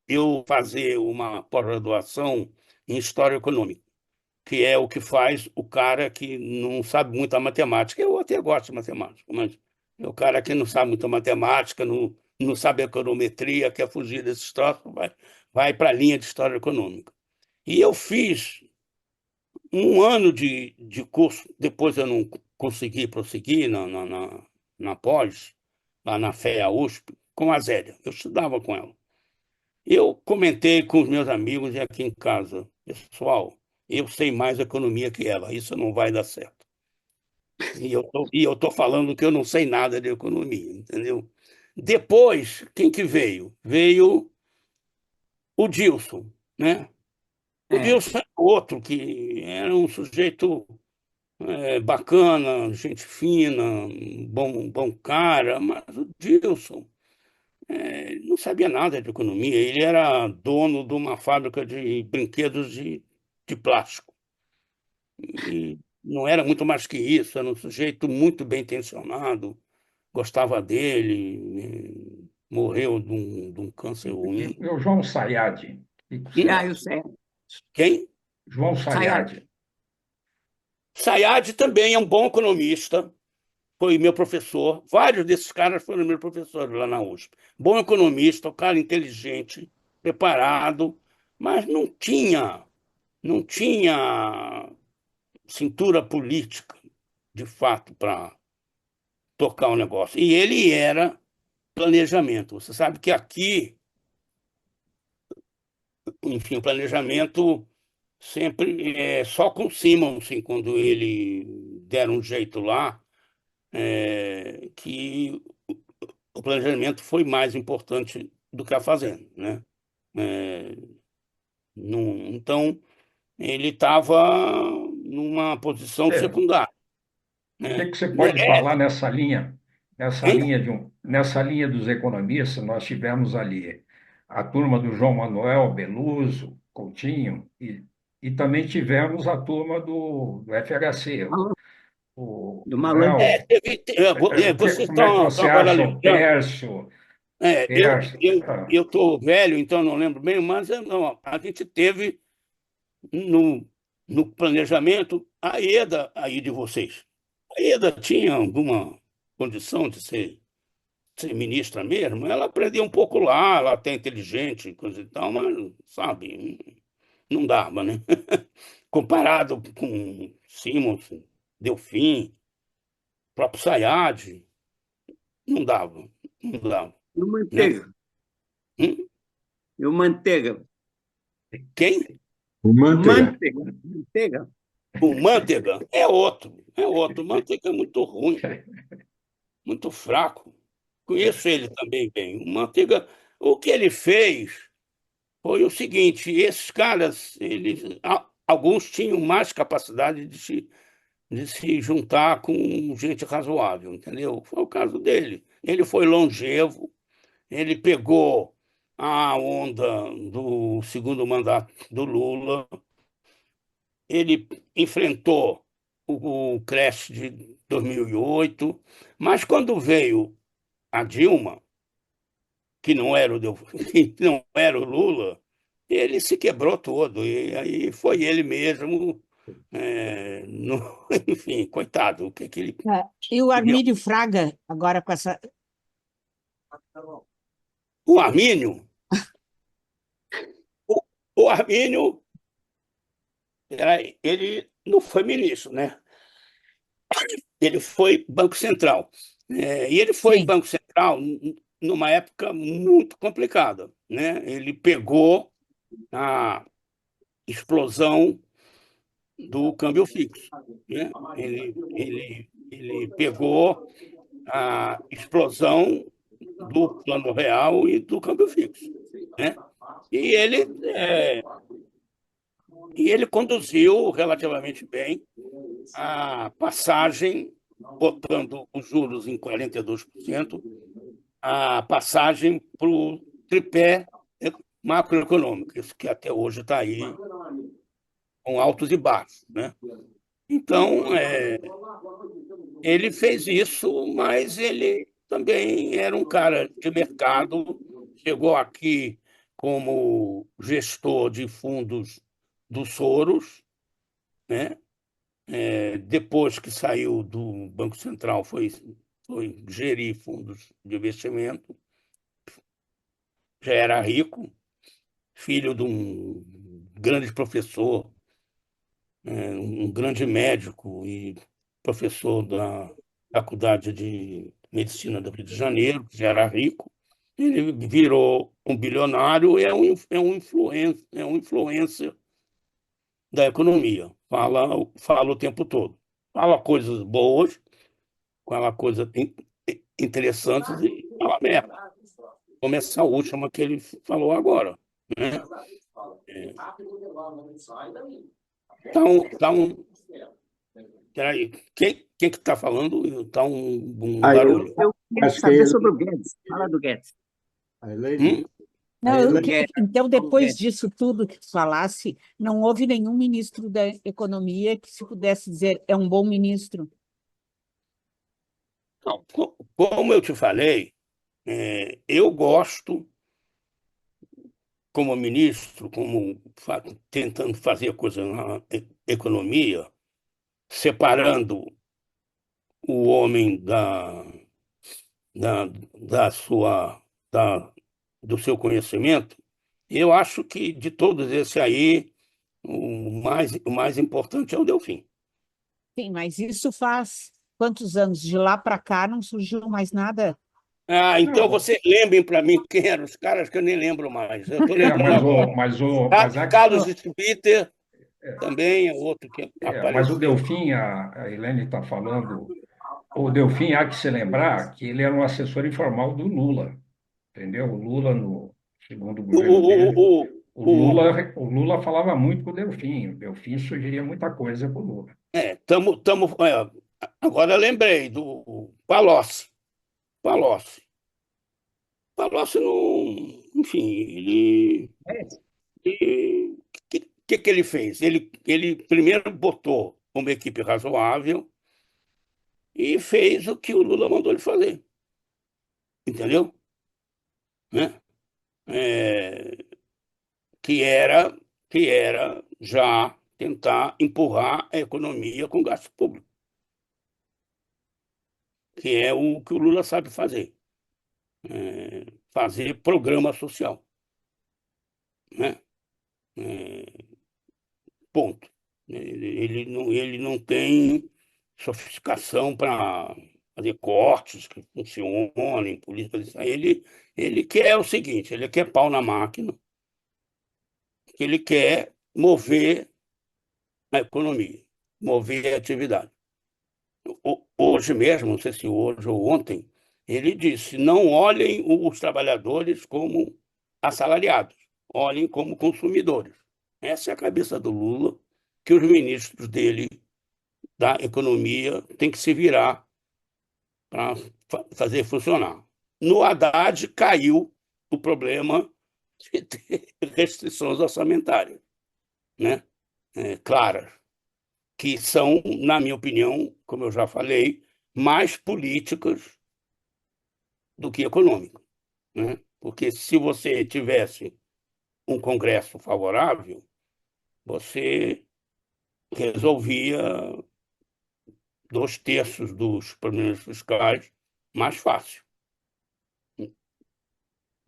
eu fazer uma pós-graduação em História Econômica, que é o que faz o cara que não sabe muito a matemática. Eu até gosto de matemática, mas é o cara que não sabe muito a matemática, não sabe a econometria, quer fugir desses troços, vai para a linha de História Econômica. E eu fiz um ano de curso, depois eu não consegui prosseguir na pós, lá na FEA USP, com a Zélia. Eu estudava com ela. Eu comentei com os meus amigos e aqui em casa, pessoal, eu sei mais economia que ela, isso não vai dar certo. E eu tô falando que eu não sei nada de economia, entendeu? Depois, quem que veio? Veio o Dilson, né? O É, Dilson é outro que era um sujeito bacana, gente fina, bom cara, mas o Dilson não sabia nada de economia. Ele era dono de uma fábrica de brinquedos de plástico. E não era muito mais que isso, era um sujeito muito bem intencionado, gostava dele, morreu de um câncer ruim. E o João Sayad, o que que você E aí, o acha? Sérgio, Quem? João Sayad, Sayad. Sayad também é um bom economista, foi meu professor. Vários desses caras foram meus professores lá na USP. Bom economista, um cara inteligente, preparado, mas não tinha cintura política, de fato, para tocar o negócio. E ele era planejamento. Você sabe que aqui, enfim, o planejamento sempre é só com o Simonsen, quando ele der um jeito lá, que o planejamento foi mais importante do que a fazenda, né? É, então, ele estava numa posição É, secundária, o que né? que você pode falar Merece, hein? nessa linha dos economistas? Nós tivemos ali a turma do João Manuel Beluso, Coutinho, e também tivemos a turma do FHC, do né, Malan. Vocês como é que estão você agora acha o lembrando. Tércio? Eu Tércio, eu eu estou velho, então não lembro bem, mas não, a gente teve no, no planejamento a EDA aí de vocês. A EDA tinha alguma condição de ser ministra mesmo? Ela aprendeu um pouco lá, ela até inteligente, coisa e tal, mas, sabe, não dava, né? Comparado com Simons, Delfim, próprio Sayad, não dava, não dava, E o né? Manteiga. Hum? E o Manteiga. Quem? O Manteiga. Manteiga. Manteiga. O Manteiga é outro, é outro. O Manteiga é muito ruim, muito fraco. Conheço ele também bem. O Manteiga, o que ele fez foi o seguinte: esses caras, alguns tinham mais capacidade de se juntar com gente razoável, entendeu? Foi o caso dele. Ele foi longevo, ele pegou a onda do segundo mandato do Lula, ele enfrentou o crash de 2008, mas quando veio a Dilma, que não era que não era o Lula, ele se quebrou todo, e aí foi ele mesmo, enfim, coitado, o que que ele É, e o podia. Armídio Fraga, agora com essa. O Armínio, o, o Armínio, ele não foi ministro, né? Ele foi Banco Central. E ele foi Sim. Banco Central numa época muito complicada, né? Ele pegou a explosão do câmbio fixo, né? Ele pegou a explosão do plano real e do câmbio fixo, né? E ele, é, e ele conduziu relativamente bem a passagem, botando os juros em 42%, a passagem para o tripé macroeconômico, isso que até hoje está aí com altos e baixos, né? Então, ele fez isso, mas ele também era um cara de mercado, chegou aqui como gestor de fundos do Soros, né? Depois que saiu do Banco Central, foi gerir fundos de investimento, já era rico, filho de um grande professor, um grande médico e professor da Faculdade de Medicina do Rio de Janeiro, que já era rico. Ele virou um bilionário e é um influencer da economia. Fala o tempo todo. Fala coisas boas, fala coisas interessantes e fala merda. Como essa última que ele falou agora, né? Então, peraí, quem que está falando? Está um Ah, barulho. Eu queria acho que saber sobre o Guedes. Fala do Guedes. a Elaine, Hum? Não, Paulo então, depois Guedes. disso tudo que tu falasse, não houve nenhum ministro da Economia que se pudesse dizer é um bom ministro. Não, como eu te falei, eu gosto, como ministro, tentando fazer coisa na economia, separando o homem da, da sua, da, do seu conhecimento. Eu acho que de todos esse aí, o mais importante é o Delfim. Sim, mas isso faz quantos anos? De lá para cá não surgiu mais nada. Ah, então Não, vocês lembrem para mim quem eram os caras que eu nem lembro mais. Eu estou lembrando agora. mas há que Carlos Schmitter também é outro que mas o apareceu. Delfim, a Helene está falando, o Delfim há que se lembrar que ele era um assessor informal do Lula, entendeu? O Lula, no segundo O, governo dele, o, o, O Lula falava muito com o Delfim sugeria muita coisa para o Lula. agora eu lembrei do Palocci. Palocci. Palocci não. Enfim, o que ele fez? Ele primeiro botou uma equipe razoável e fez o que o Lula mandou ele fazer. Entendeu? Né? É, que era já tentar empurrar a economia com gasto público, que é o que o Lula sabe fazer, fazer programa social, né? É, ponto. Ele não tem sofisticação para fazer cortes que funcionem, políticas. Ele quer o seguinte, ele quer pau na máquina, ele quer mover a economia, mover a atividade. Hoje mesmo, não sei se hoje ou ontem, ele disse: não olhem os trabalhadores como assalariados, olhem como consumidores. Essa é a cabeça do Lula, que os ministros dele da economia têm que se virar para fazer funcionar. No Haddad caiu o problema de ter restrições orçamentárias, né? Claras, que são, na minha opinião, como eu já falei, mais políticas do que econômicas, né? Porque se você tivesse um Congresso favorável, você resolvia 2/3 dos problemas fiscais mais fácil. Ele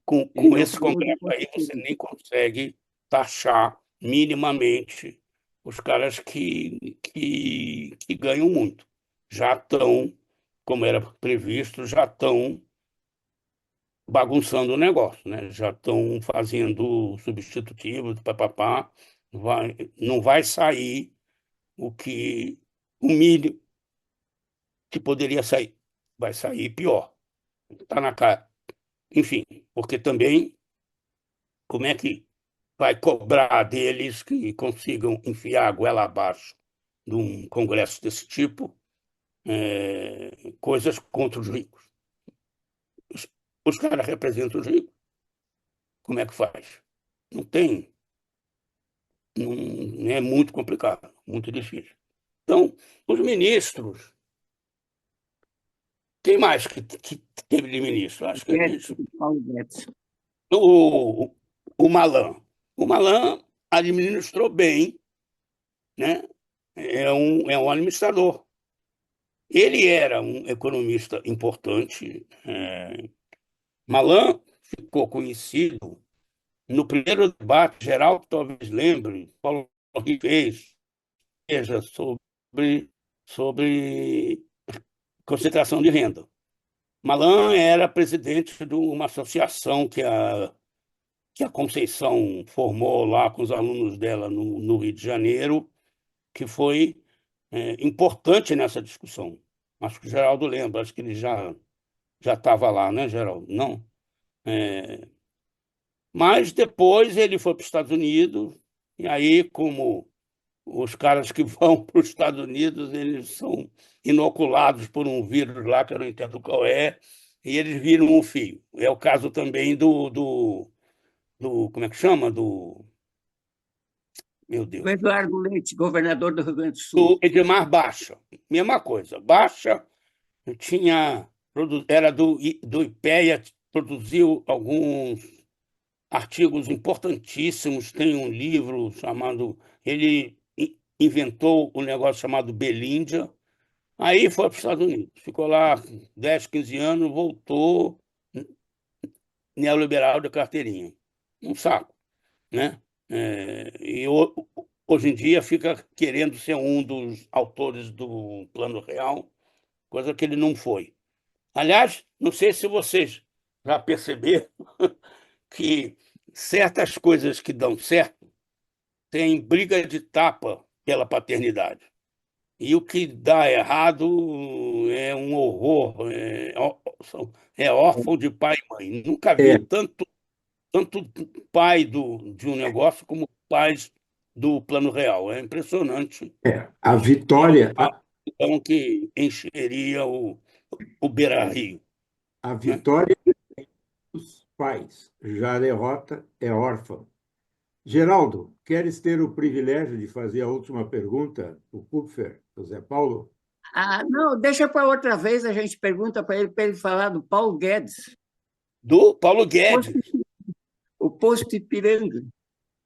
Com é o esse famoso Congresso aí, você nem consegue taxar minimamente os caras que ganham muito. Já estão, como era previsto, já estão bagunçando o negócio, né? Já estão fazendo substitutivo, papapá. Não vai sair o mínimo que poderia sair. Vai sair pior. Está na cara. Enfim, porque também, como é que vai cobrar deles que consigam enfiar a goela abaixo de um congresso desse tipo, coisas contra os ricos? Os, os caras representam os ricos. Como é que faz? Não tem. Não, é muito complicado, muito difícil. Então, os ministros, quem mais que teve de ministro? Acho que a Guedes, gente. Paulo Guedes. O, o Malan. O Malan administrou bem, né? É um administrador. Ele era um economista importante. Malan ficou conhecido no primeiro debate geral, que talvez lembre, Paulo fez, seja sobre concentração de renda. Malan era presidente de uma associação que a Conceição formou lá com os alunos dela no Rio de Janeiro, que foi importante nessa discussão. Acho que o Geraldo lembra, acho que ele já estava lá, né, Geraldo? Não. Mas depois ele foi para os Estados Unidos, e aí, como os caras que vão para os Estados Unidos, eles são inoculados por um vírus lá, que eu não entendo qual é, e eles viram um fio. É o caso também como é que chama? Meu O Deus, Eduardo Leite, governador do Rio Grande do Sul. do Edmar Baixa. Mesma coisa. Baixa tinha, era do IPEA, produziu alguns artigos importantíssimos. Tem um livro chamado. Ele inventou um negócio chamado Belíndia. Aí foi para os Estados Unidos. Ficou lá 10, 15 anos, voltou neoliberal de carteirinha. Um saco, né? Hoje em dia fica querendo ser um dos autores do Plano Real, coisa que ele não foi. Aliás, não sei se vocês já perceberam que certas coisas que dão certo têm briga de tapa pela paternidade. E o que dá errado é um horror, é órfão de pai e mãe. Nunca vi É, tanto pai de um negócio como pais do Plano Real. É impressionante. a vitória, A multidão que encheria o Beira-Rio, a né? vitória dos pais, já a derrota é órfã. Geraldo, queres ter o privilégio de fazer a última pergunta para o Kupfer, José Paulo? Ah, não, deixa para outra vez, a gente pergunta para ele falar do Paulo Guedes, Do Paulo posto- Guedes. o posto Ipiranga.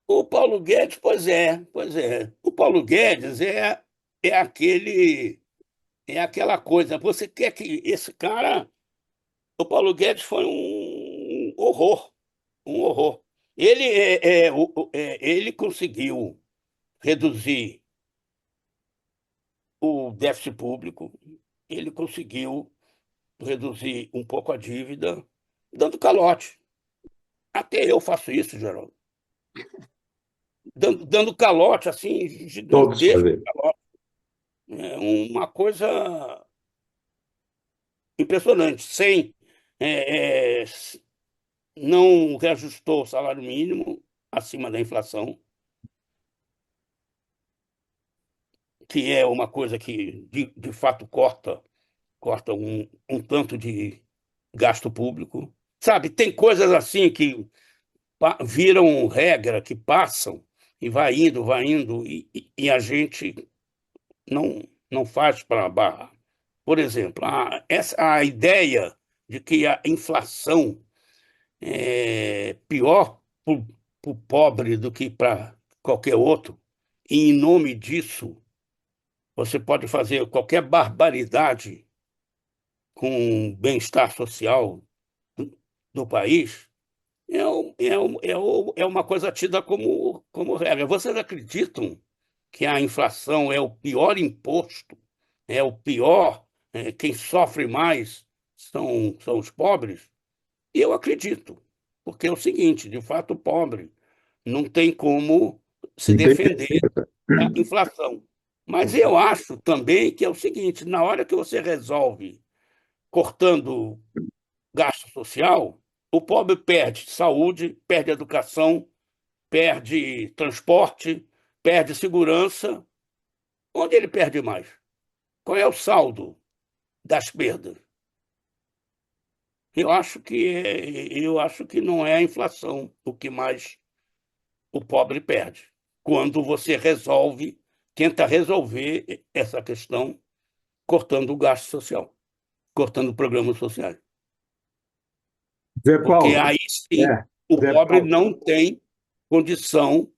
O Paulo Guedes, pois é, pois é. O Paulo Guedes é aquele, é aquela coisa. Você quer que esse cara. O Paulo Guedes foi um horror, um horror. Ele conseguiu reduzir o déficit público, ele conseguiu reduzir um pouco a dívida, dando calote. Até eu faço isso, Geraldo. Dando calote, assim, Todos gigantesco fazer. calote. É uma coisa impressionante. É, é, não reajustou o salário mínimo acima da inflação, que é uma coisa que, de fato, corta um tanto de gasto público. Sabe, tem coisas assim que viram regra, que passam e vai indo, e a gente não faz para barra. Por exemplo, a ideia de que a inflação é pior para o pobre do que para qualquer outro, e em nome disso você pode fazer qualquer barbaridade com o bem-estar social do país, é uma coisa tida como regra. Vocês acreditam que a inflação é o pior imposto, é o pior, quem sofre mais são os pobres? E eu acredito, porque é o seguinte, de fato, o pobre não tem como se Não tem defender defesa. da inflação. Mas eu acho também que é o seguinte, na hora que você resolve cortando gasto social, o pobre perde saúde, perde educação, perde transporte, perde segurança. Onde ele perde mais? Qual é o saldo das perdas? Eu acho que não é a inflação o que mais o pobre perde. Quando você tenta resolver essa questão cortando o gasto social, cortando programas sociais. Zé Porque Paulo, aí sim o Zé pobre Paulo, não tem condição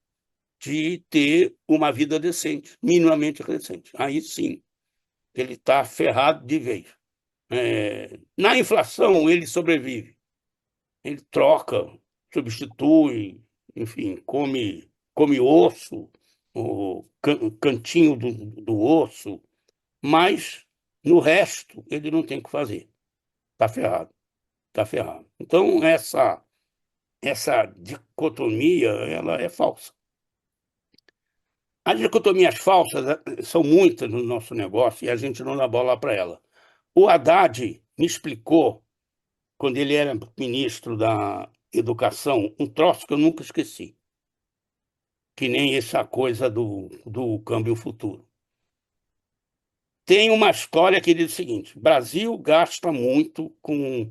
de ter uma vida decente, minimamente decente. Aí sim ele está ferrado de vez. Na inflação, ele sobrevive. Ele troca, substitui, enfim, come osso, o cantinho do osso, mas no resto ele não tem o que fazer. Está ferrado, está ferrado. Então, essa dicotomia, ela é falsa. As dicotomias falsas são muitas no nosso negócio e a gente não dá bola para ela. O Haddad me explicou, quando ele era ministro da Educação, um troço que eu nunca esqueci, que nem essa coisa do câmbio futuro. Tem uma história que diz o seguinte: Brasil gasta muito com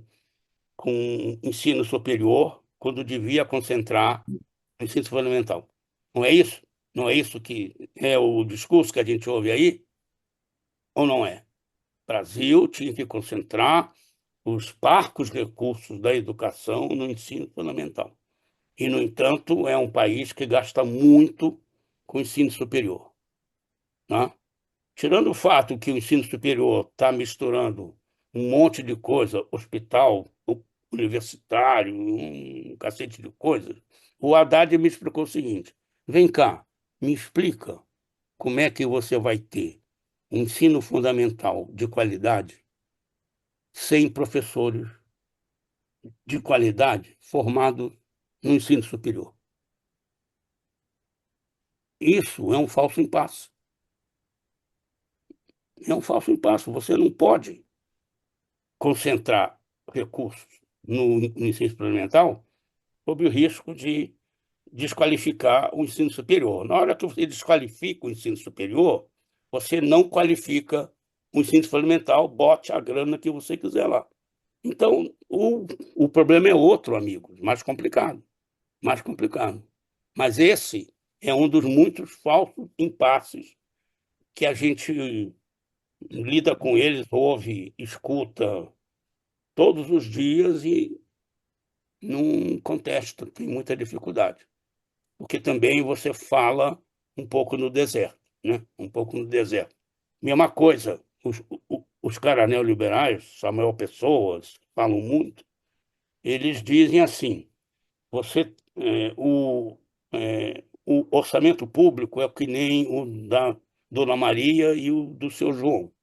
ensino superior, quando devia concentrar no ensino fundamental. Não é isso? Não é isso que é o discurso que a gente ouve aí? Ou não é? O Brasil tinha que concentrar os parcos recursos da educação no ensino fundamental. E, no entanto, é um país que gasta muito com o ensino superior, né? Tirando o fato que o ensino superior está misturando um monte de coisa, hospital, universitário, um cacete de coisas, o Haddad me explicou o seguinte: vem cá, me explica como é que você vai ter um ensino fundamental de qualidade sem professores de qualidade formados no ensino superior. Isso é um falso impasse. É um falso impasse. Você não pode concentrar recursos no ensino experimental sob o risco de desqualificar o ensino superior. Na hora que você desqualifica o ensino superior, você não qualifica o ensino fundamental, bote a grana que você quiser lá. Então, o problema é outro, amigo, mais complicado, mais complicado. Mas esse é um dos muitos falsos impasses que a gente lida com eles, ouve, escuta todos os dias e não contesta, tem muita dificuldade. Porque também você fala um pouco no deserto, né? Um pouco no deserto. Mesma coisa, os caras neoliberais, Samuel Pessoas, falam muito, eles dizem assim: você, o orçamento público é que nem o da Dona Maria e o do seu João,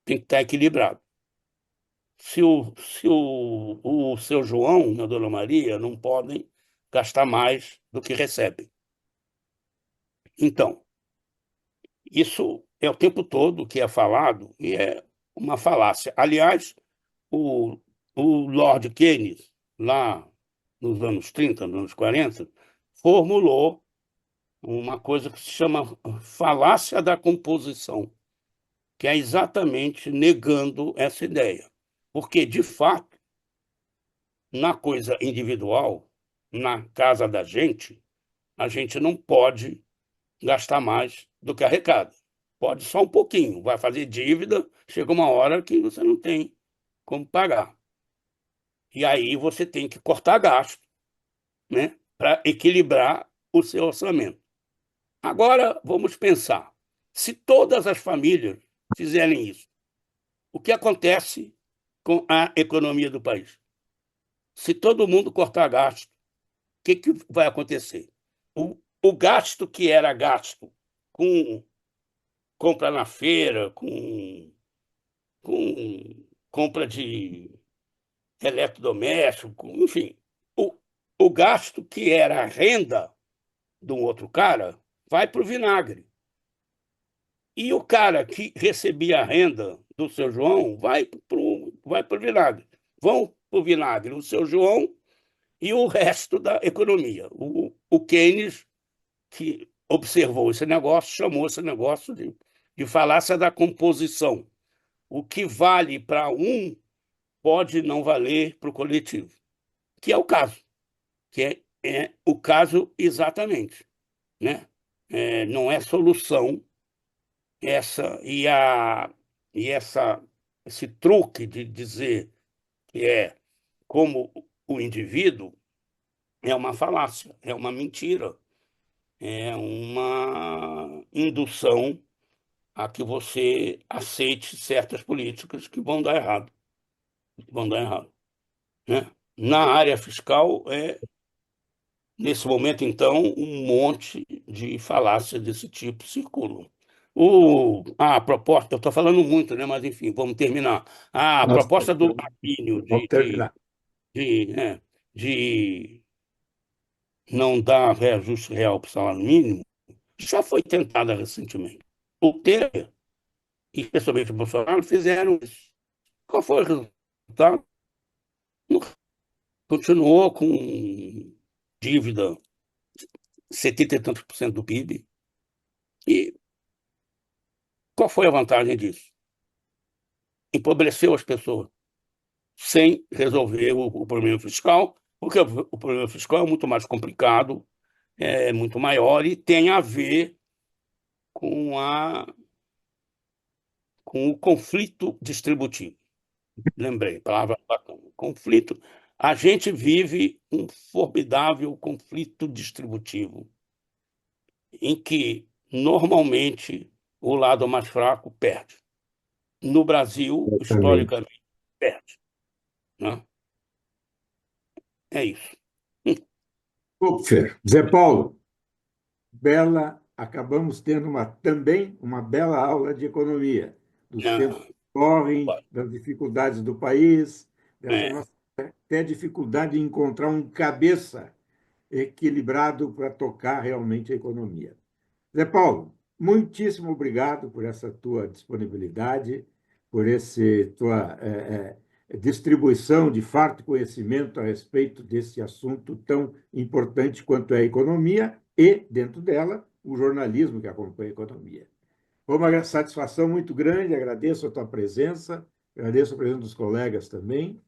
tem que estar equilibrado. Se o seu João e a Dona Maria não podem gastar mais do que recebem. Então, isso é o tempo todo que é falado e é uma falácia. Aliás, o, o Lord Keynes, lá nos anos 30, nos anos 40, formulou uma coisa que se chama falácia da composição, que é exatamente negando essa ideia. Porque, de fato, na coisa individual, na casa da gente, a gente não pode gastar mais do que arrecada. Pode só um pouquinho, vai fazer dívida, chega uma hora que você não tem como pagar. E aí você tem que cortar gasto, né, para equilibrar o seu orçamento. Agora, vamos pensar, se todas as famílias fizerem isso, o que acontece com a economia do país? Se todo mundo cortar gasto, o que vai acontecer? O gasto que era gasto com compra na feira, com compra de eletrodoméstico, enfim, o gasto que era a renda de um outro cara vai para o vinagre. E o cara que recebia a renda do seu João vai para o vinagre. Vão para o vinagre o seu João e o resto da economia. O Keynes, que observou esse negócio, chamou esse negócio de falácia da composição. O que vale para um pode não valer para o coletivo, que é o caso, que é o caso exatamente, né? Não é solução essa esse truque de dizer que é como o indivíduo é uma falácia, é uma mentira, é uma indução a que você aceite certas políticas que vão dar errado, vão dar errado, né? Na área fiscal, nesse momento, então, um monte de falácias desse tipo circulam. A proposta, eu estou falando muito, né? Mas, enfim, vamos terminar. A Nós proposta do Marquinho vamos terminar. de não dar reajuste real para o salário mínimo já foi tentada recentemente. O Temer, e especialmente o Bolsonaro, fizeram isso. Qual foi o resultado? Continuou com dívida 70 e tantos por cento do PIB. E qual foi a vantagem disso? Empobreceu as pessoas sem resolver o problema fiscal, Porque o problema fiscal é muito mais complicado, é muito maior e tem a ver com com o conflito distributivo. Lembrei, palavra bacana. Conflito. A gente vive um formidável conflito distributivo, em que, normalmente, o lado mais fraco perde. No Brasil, Exatamente. historicamente, perde, né? É isso. Kupfer. Zé Paulo, acabamos tendo também uma bela aula de economia, dos tempos Não, que correm, das dificuldades do país, dessa é, nossa até dificuldade de encontrar um cabeça equilibrado para tocar realmente a economia. Zé Paulo, muitíssimo obrigado por essa tua disponibilidade, por esse tua distribuição de farto conhecimento a respeito desse assunto tão importante quanto é a economia e, dentro dela, o jornalismo que acompanha a economia. Foi uma satisfação muito grande, agradeço a tua presença, agradeço a presença dos colegas também,